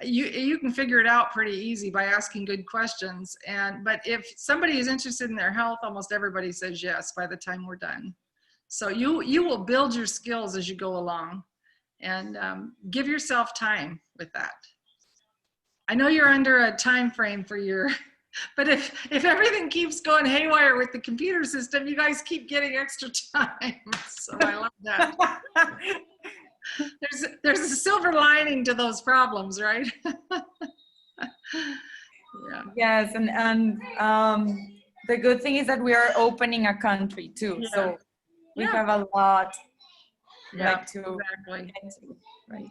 you can figure it out pretty easy by asking good questions. But if somebody is interested in their health, almost everybody says yes by the time we're done. So you will build your skills as you go along, and give yourself time with that. I know you're under a time frame for your, but if everything keeps going haywire with the computer system, you guys keep getting extra time. So I love that. There's a silver lining to those problems, right? Yeah. Yes, and the good thing is that we are opening a country too, Yeah. so we Yeah. have a lot Yeah, like to exactly. get to, right?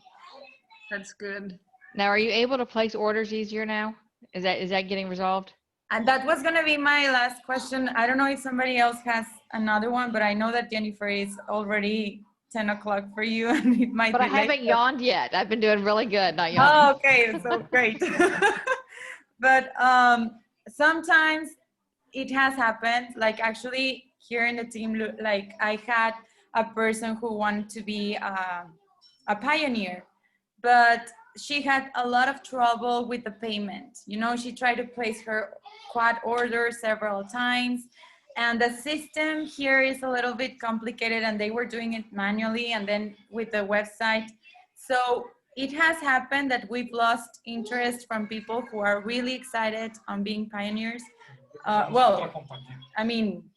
That's good. Now, are you able to place orders easier now? Is that getting resolved? And that was gonna be my last question. I don't know if somebody else has another one, but I know that Jennifer is already 10 o'clock for you, and it might But be I haven't late. yawned yet. I've been doing really good, not Oh, yawning. okay, so great. But sometimes it has happened, like actually here in the team, like I had a person who wanted to be a pioneer, but she had a lot of trouble with the payment. You know, she tried to place her quad order several times, and the system here is a little bit complicated, and they were doing it manually and then with the website. So it has happened that we've lost interest from people who are really excited on being pioneers. Well, I mean,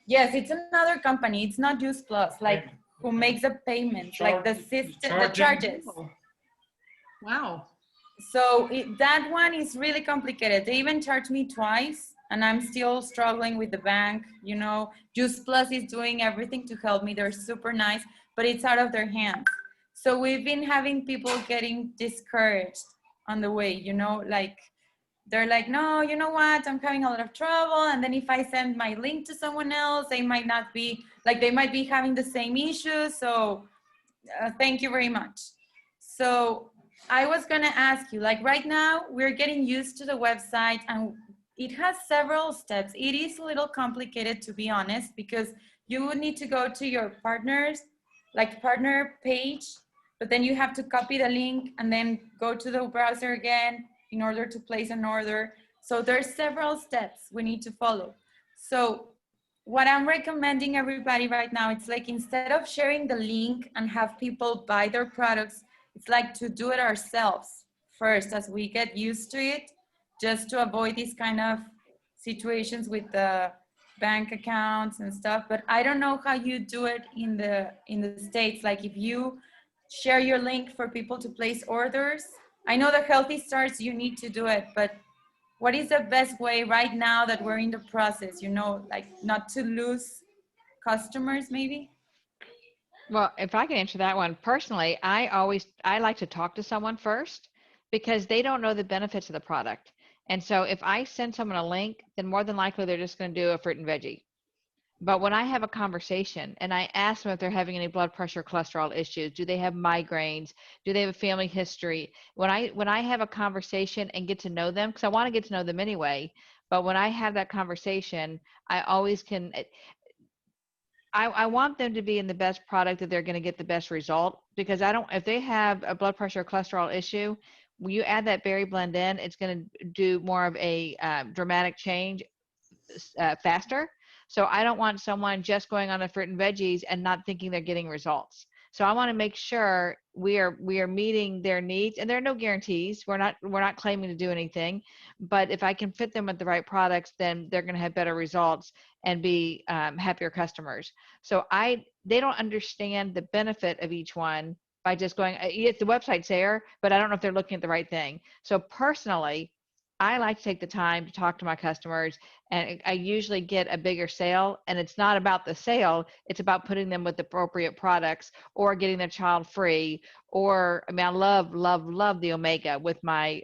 yes, it's another company. It's not Use Plus, like who makes the payments, like the system, the charges. Wow. So that one is really complicated. They even charged me twice, and I'm still struggling with the bank. You know, Use Plus is doing everything to help me. They're super nice, but it's out of their hands. So we've been having people getting discouraged on the way, you know, like they're like, no, you know what, I'm having a lot of trouble. And then if I send my link to someone else, they might not be, like they might be having the same issue. So thank you very much. So I was gonna ask you, like right now, we're getting used to the website and it has several steps. It is a little complicated, to be honest, because you would need to go to your partners, like partner page, but then you have to copy the link and then go to the browser again in order to place an order. So there's several steps we need to follow. So what I'm recommending everybody right now, it's like instead of sharing the link and have people buy their products, it's like to do it ourselves first as we get used to it, just to avoid these kind of situations with the bank accounts and stuff. But I don't know how you do it in the States. Like if you share your link for people to place orders, I know the Healthy Starts, you need to do it, but what is the best way right now that we're in the process, you know, like not to lose customers maybe? Well, if I can answer that one personally, I like to talk to someone first because they don't know the benefits of the product. And so if I send someone a link, then more than likely they're just going to do a fruit and veggie. But when I have a conversation and I ask them if they're having any blood pressure, cholesterol issues, do they have migraines? Do they have a family history? When I have a conversation and get to know them, because I want to get to know them anyway, but when I have that conversation, I always can, I want them to be in the best product that they're going to get the best result, because if they have a blood pressure or cholesterol issue, when you add that berry blend in, it's going to do more of a dramatic change faster. So I don't want someone just going on the fruit and veggies and not thinking they're getting results. So I want to make sure we are meeting their needs, and there are no guarantees. We're not claiming to do anything, but if I can fit them with the right products, then they're going to have better results and be happier customers. So they don't understand the benefit of each one by just going, the website's there, but I don't know if they're looking at the right thing. So personally, I like to take the time to talk to my customers, and I usually get a bigger sale, and it's not about the sale. It's about putting them with appropriate products or getting their child free. Or, I mean, I love the Omega with my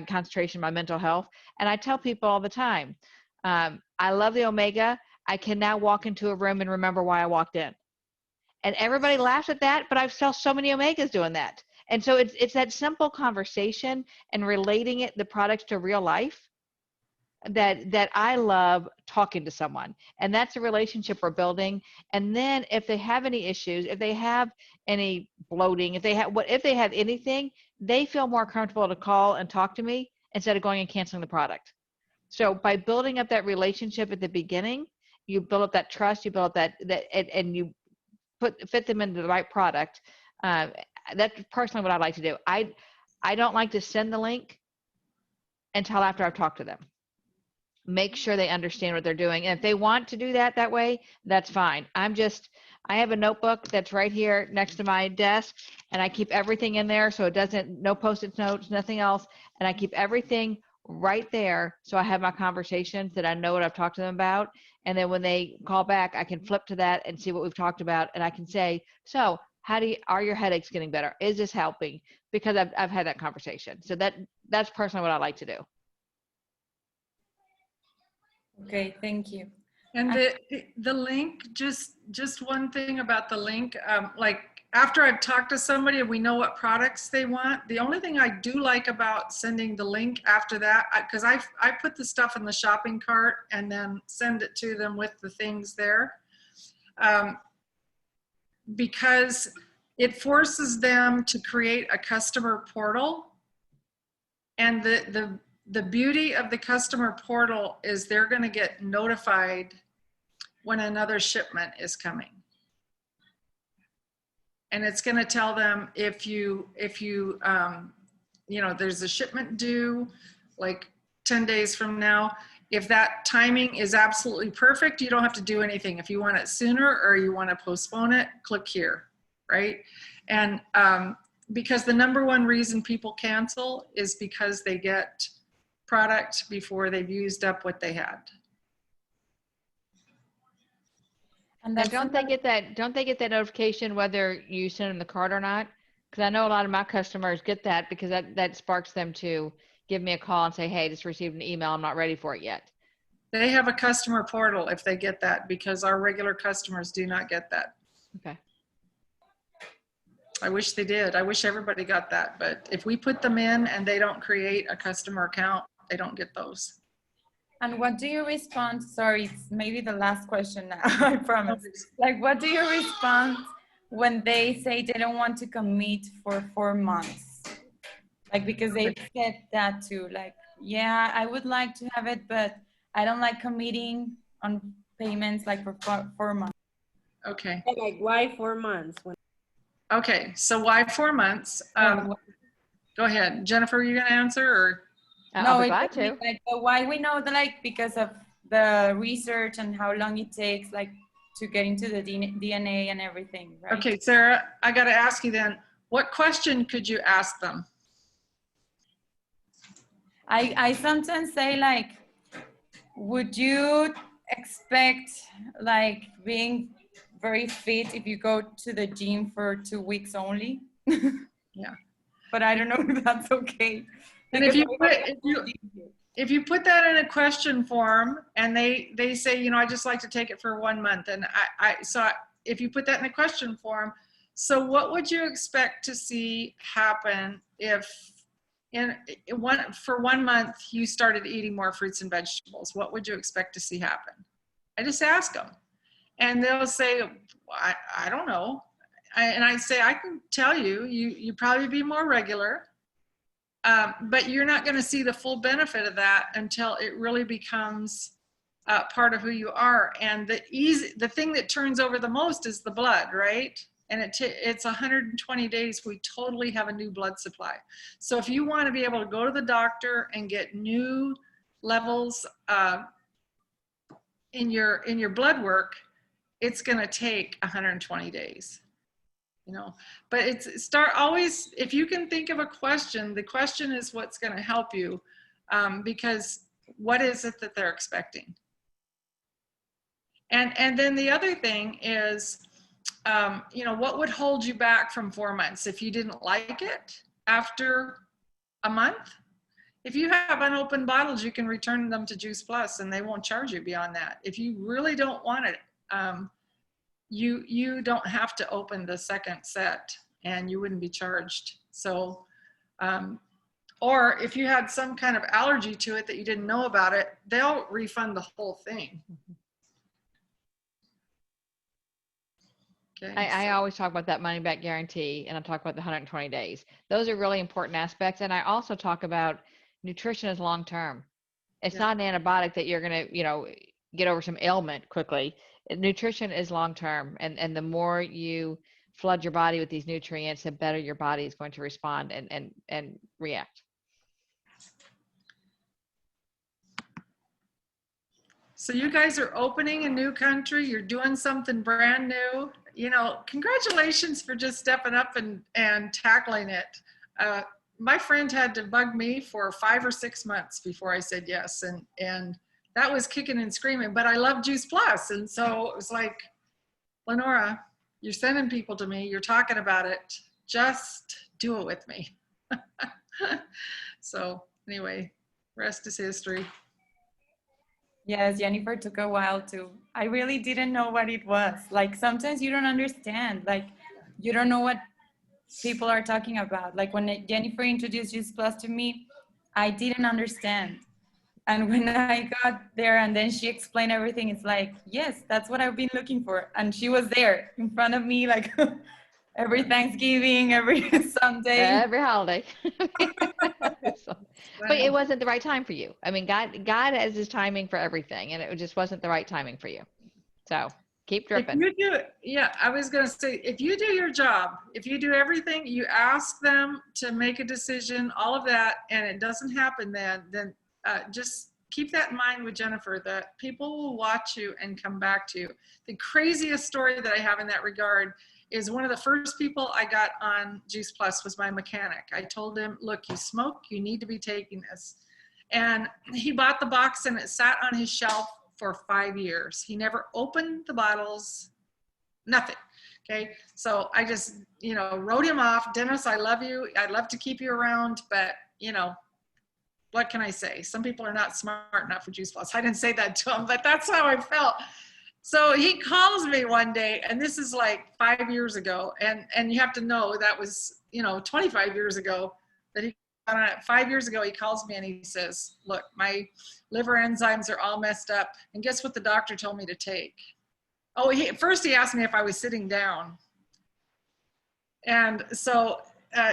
concentration, my mental health. And I tell people all the time, I love the Omega. I can now walk into a room and remember why I walked in. And everybody laughs at that, but I've sold so many Omegas doing that. And so it's that simple conversation and relating the products to real life that I love talking to someone. And that's a relationship we're building. And then if they have any issues, if they have any bloating, if they have anything, they feel more comfortable to call and talk to me instead of going and canceling the product. So by building up that relationship at the beginning, you build up that trust, you build up and you fit them into the right product. That's personally what I like to do. I don't like to send the link until after I've talked to them. Make sure they understand what they're doing. And if they want to do that way, that's fine. I have a notebook that's right here next to my desk, and I keep everything in there so it doesn't, no Post-it notes, nothing else. And I keep everything right there so I have my conversations that I know what I've talked to them about. And then when they call back, I can flip to that and see what we've talked about. And I can say, so are your headaches getting better? Is this helping? Because I've had that conversation. So that's personally what I like to do. Okay, thank you. And the link, just one thing about the link, like after I've talked to somebody and we know what products they want, the only thing I do like about sending the link after that, because I put the stuff in the shopping cart and then send it to them with the things there, because it forces them to create a customer portal. And the beauty of the customer portal is they're going to get notified when another shipment is coming. And it's going to tell them if you know, there's a shipment due like 10 days from now. If that timing is absolutely perfect, you don't have to do anything. If you want it sooner or you want to postpone it, click here, right? And because the number one reason people cancel is because they get product before they've used up what they had. And don't they get that notification whether you send them the card or not? Because I know a lot of my customers get that because that sparks them to give me a call and say, hey, just received an email, I'm not ready for it yet. They have a customer portal if they get that, because our regular customers do not get that. Okay. I wish they did. I wish everybody got that. But if we put them in and they don't create a customer account, they don't get those. And what do you respond? Sorry, it's maybe the last question now, I promise. Like, what do you respond when they say they don't want to commit for 4 months? Like, because they've said that too, like, yeah, I would like to have it, but I don't like committing on payments like for 4 months. Okay. Like, why 4 months? Okay, so why 4 months? Go ahead. Jennifer, are you going to answer or? I'll be glad to. Like, why we know that, like, because of the research and how long it takes, like, to get into the DNA and everything, right? Okay, Sarah, I got to ask you then, what question could you ask them? I sometimes say, like, would you expect, like, being very fit if you go to the gym for 2 weeks only? Yeah. But I don't know if that's okay. And if you put that in a question form and they say, you know, I just like to take it for 1 month, and so if you put that in a question form, so what would you expect to see happen if for 1 month you started eating more fruits and vegetables? What would you expect to see happen? I just ask them, and they'll say, I don't know. And I say, I can tell you, you probably be more regular. But you're not going to see the full benefit of that until it really becomes part of who you are. And the thing that turns over the most is the blood, right? and it's 120 days, we totally have a new blood supply. So if you want to be able to go to the doctor and get new levels in your blood work, it's going to take 120 days. You know, but it's start always, if you can think of a question, the question is what's going to help you, because what is it that they're expecting? And then the other thing is, you know, what would hold you back from 4 months? If you didn't like it after a month, if you have unopened bottles, you can return them to Juice Plus and they won't charge you beyond that. If you really don't want it, you don't have to open the second set and you wouldn't be charged. So, or if you had some kind of allergy to it that you didn't know about it, they'll refund the whole thing. Okay, I always talk about that money back guarantee, and I talk about the 120 days. Those are really important aspects. And I also talk about nutrition is long term. It's not an antibiotic that you're going to, you know, get over some ailment quickly. Nutrition is long term, and the more you flood your body with these nutrients, the better your body is going to respond and react. So you guys are opening a new country. You're doing something brand new. You know, congratulations for just stepping up and tackling it. My friend had to bug me for 5 or 6 months before I said yes. And that was kicking and screaming, but I love Juice Plus. And so it was like, Lynora, you're sending people to me. You're talking about it. Just do it with me. So anyway, rest is history. Yes, Jennifer took a while too. I really didn't know what it was. Like sometimes you don't understand, like you don't know what people are talking about. Like when Jennifer introduced Juice Plus to me, I didn't understand. And when I got there and then she explained everything, it's like, yes, that's what I've been looking for. And she was there in front of me, like every Thanksgiving, every Sunday. Every holiday. So, but it wasn't the right time for you. I mean, God has his timing for everything, and it just wasn't the right timing for you. So keep dripping. If you do, yeah, I was going to say, if you do your job, if you do everything, you ask them to make a decision, all of that, and it doesn't happen then just keep that in mind with Jennifer, that people will watch you and come back to you. The craziest story that I have in that regard is one of the first people I got on Juice Plus was my mechanic. I told him, look, you smoke, you need to be taking this. And he bought the box and it sat on his shelf for 5 years. He never opened the bottles, nothing. Okay, so I just, you know, wrote him off. Dennis, I love you. I'd love to keep you around, but you know, what can I say? Some people are not smart enough for Juice Plus. I didn't say that to him, but that's how I felt. So he calls me one day, and this is like 5 years ago, and you have to know that was, you know, 25 years ago that he, 5 years ago, he calls me and he says, look, my liver enzymes are all messed up, and guess what the doctor told me to take? Oh, first he asked me if I was sitting down. And so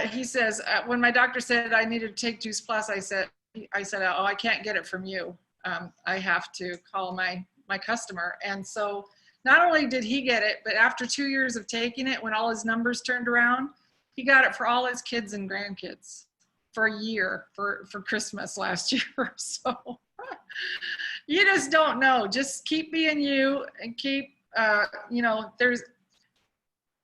he says, when my doctor said I needed to take Juice Plus, I said, oh, I can't get it from you. I have to call my customer. And so not only did he get it, but after 2 years of taking it, when all his numbers turned around, he got it for all his kids and grandkids for a year for Christmas last year. So you just don't know. Just keep being you and keep, you know, there's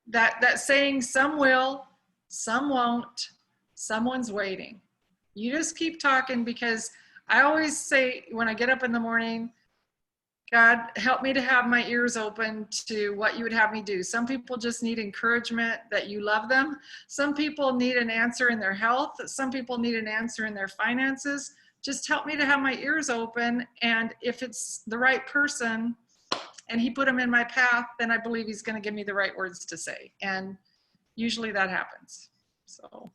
that saying, some will, some won't, someone's waiting. You just keep talking, because I always say when I get up in the morning, God, help me to have my ears open to what you would have me do. Some people just need encouragement that you love them. Some people need an answer in their health. Some people need an answer in their finances. Just help me to have my ears open. And if it's the right person and he put them in my path, then I believe he's going to give me the right words to say. And usually that happens. So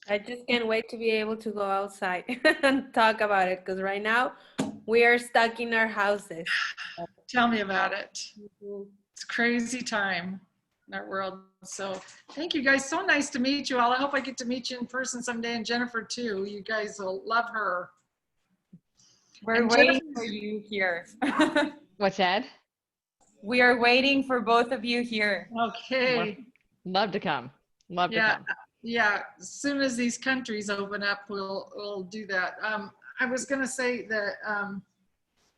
I just can't wait to be able to go outside and talk about it, because right now we are stuck in our houses. Tell me about it. It's a crazy time in our world. So thank you guys. So nice to meet you all. I hope I get to meet you in person someday, and Jennifer too. You guys will love her. We're waiting for you here. What's that? We are waiting for both of you here. Okay. Love to come. Love to Yeah. come. Yeah. As soon as these countries open up, we'll do that. I was going to say that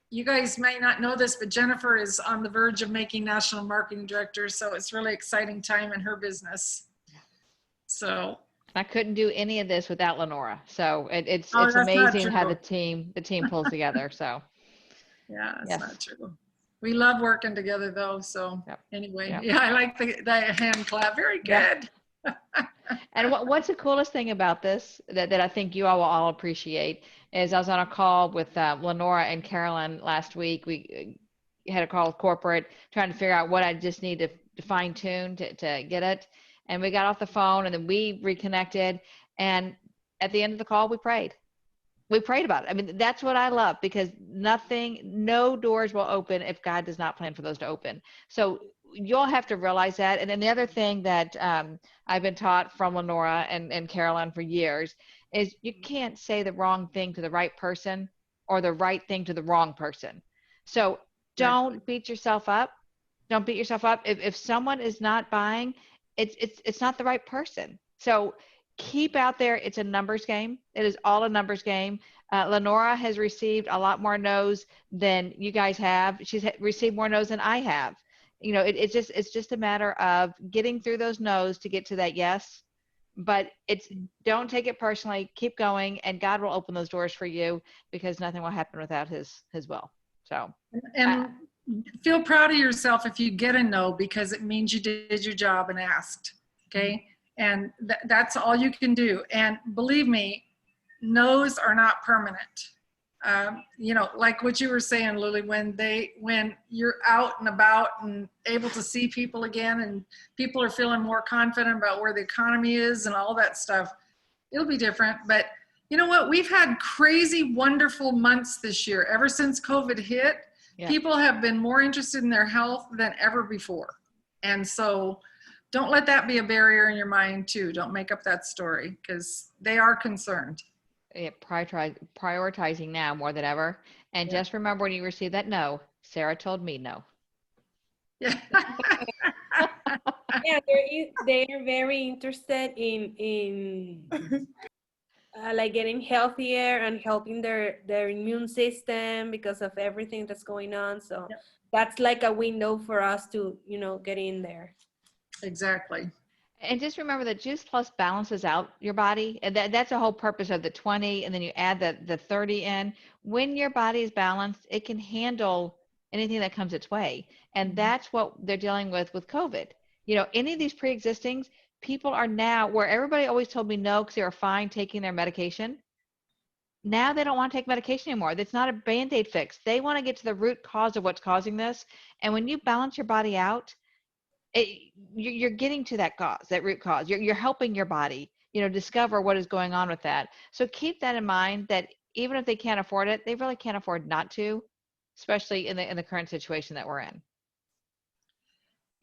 you guys may not know this, but Jennifer is on the verge of making national marketing director. So it's really exciting time in her business. So I couldn't do any of this without Lynora. So it's Oh, that's not amazing how true. the team pulls together. So yeah, it's Yes. not true. We love working together though. So Yep. anyway, Yep. yeah, I like the hand clap. Very good. and what's the coolest thing about this that I think you all will all appreciate is I was on a call with Lynora and Carolyn last week. We had a call with corporate trying to figure out what I just need to fine tune to get it. And we got off the phone and then we reconnected. And at the end of the call, we prayed. We prayed about it. I mean, that's what I love because no doors will open if God does not plan for those to open. So you'll have to realize that. And then the other thing that I've been taught from Lynora and Carolyn for years is you can't say the wrong thing to the right person or the right thing to the wrong person. So don't beat yourself up. Don't beat yourself up. If someone is not buying, it's not the right person. So keep out there. It's a numbers game. It is all a numbers game. Lynora has received a lot more no's than you guys have. She's received more no's than I have. You know, it's just a matter of getting through those no's to get to that yes. But don't take it personally. Keep going, and God will open those doors for you because nothing will happen without His will. So And feel proud of yourself if you get a no because it means you did your job and asked. Okay. And that's all you can do. And believe me, no's are not permanent. You know, like what you were saying, Lily, when you're out and about and able to see people again and people are feeling more confident about where the economy is and all that stuff, it'll be different. But you know what? We've had crazy, wonderful months this year. Ever since COVID hit, people have been more interested in their health than ever before. And so don't let that be a barrier in your mind too. Don't make up that story because they are concerned. Yeah, prioritizing now more than ever. And just remember when you receive that no, Sarah told me no. Yeah. Yeah, they are very interested in like getting healthier and helping their immune system because of everything that's going on. So that's like a window for us to, you know, get in there. Exactly. And just remember that Juice Plus balances out your body. And that's the whole purpose of the 20. And then you add the 30 in. When your body is balanced, it can handle anything that comes its way. And that's what they're dealing with COVID. You know, any of these pre-existings, people are now, where everybody always told me no because they were fine taking their medication. Now they don't want to take medication anymore. It's not a Band-Aid fix. They want to get to the root cause of what's causing this. And when you balance your body out, you're getting to that cause, that root cause. You're helping your body, you know, discover what is going on with that. So keep that in mind that even if they can't afford it, they really can't afford not to, especially in the current situation that we're in.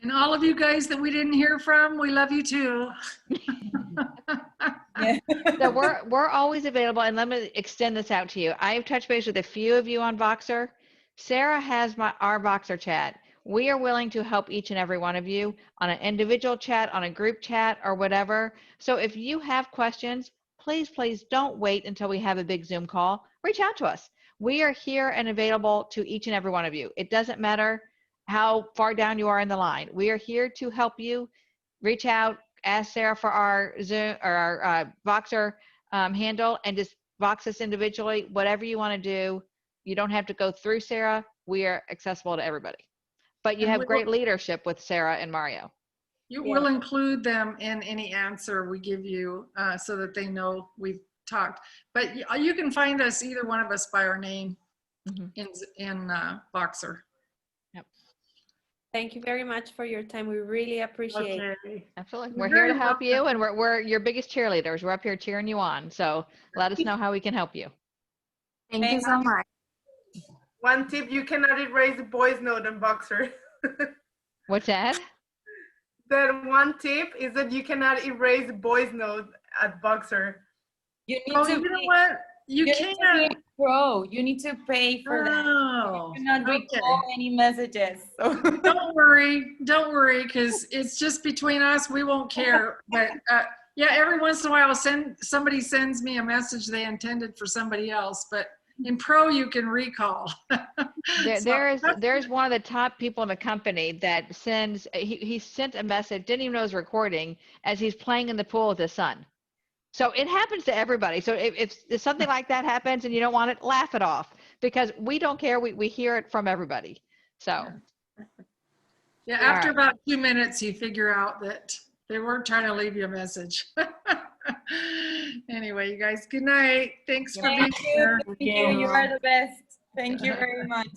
And all of you guys that we didn't hear from, we love you too. So we're always available, and let me extend this out to you. I have touched base with a few of you on Voxer. Sarah has our Voxer chat. We are willing to help each and every one of you on an individual chat, on a group chat, or whatever. So if you have questions, please don't wait until we have a big Zoom call. Reach out to us. We are here and available to each and every one of you. It doesn't matter how far down you are in the line. We are here to help you. Reach out, ask Sarah for our Zoom or our Voxer handle, and just Vox us individually, whatever you want to do. You don't have to go through Sarah. We are accessible to everybody. But you have great leadership with Sarah and Mario. We'll include them in any answer we give you so that they know we've talked. But you can find us, either one of us, by our name in Voxer. Yep. Thank you very much for your time. We really appreciate it. Absolutely. We're here to help you, and we're your biggest cheerleaders. We're up here cheering you on. So let us know how we can help you. Thank you so much. One tip, you cannot erase the voice note on Voxer. What's that? That one tip is that you cannot erase the voice note at Voxer. You need to you know what? you need to be can't. a pro. You need to pay for that. Oh, You cannot okay. recall any messages. So. Don't worry, because it's just between us. We won't care. But yeah, every once in a while, somebody sends me a message they intended for somebody else. But in pro, you can recall. There's one of the top people in the company that sends. He sent a message, didn't even know it was recording, as he's playing in the pool with his son. So it happens to everybody. So if something like that happens and you don't want it, laugh it off, because we don't care. We hear it from everybody. So. Yeah, after All right. about 2 minutes, you figure out that they weren't trying to leave you a message. Anyway, you guys, good night. Thanks for being Thank you. here. Thank you. You are the best. Thank you very much.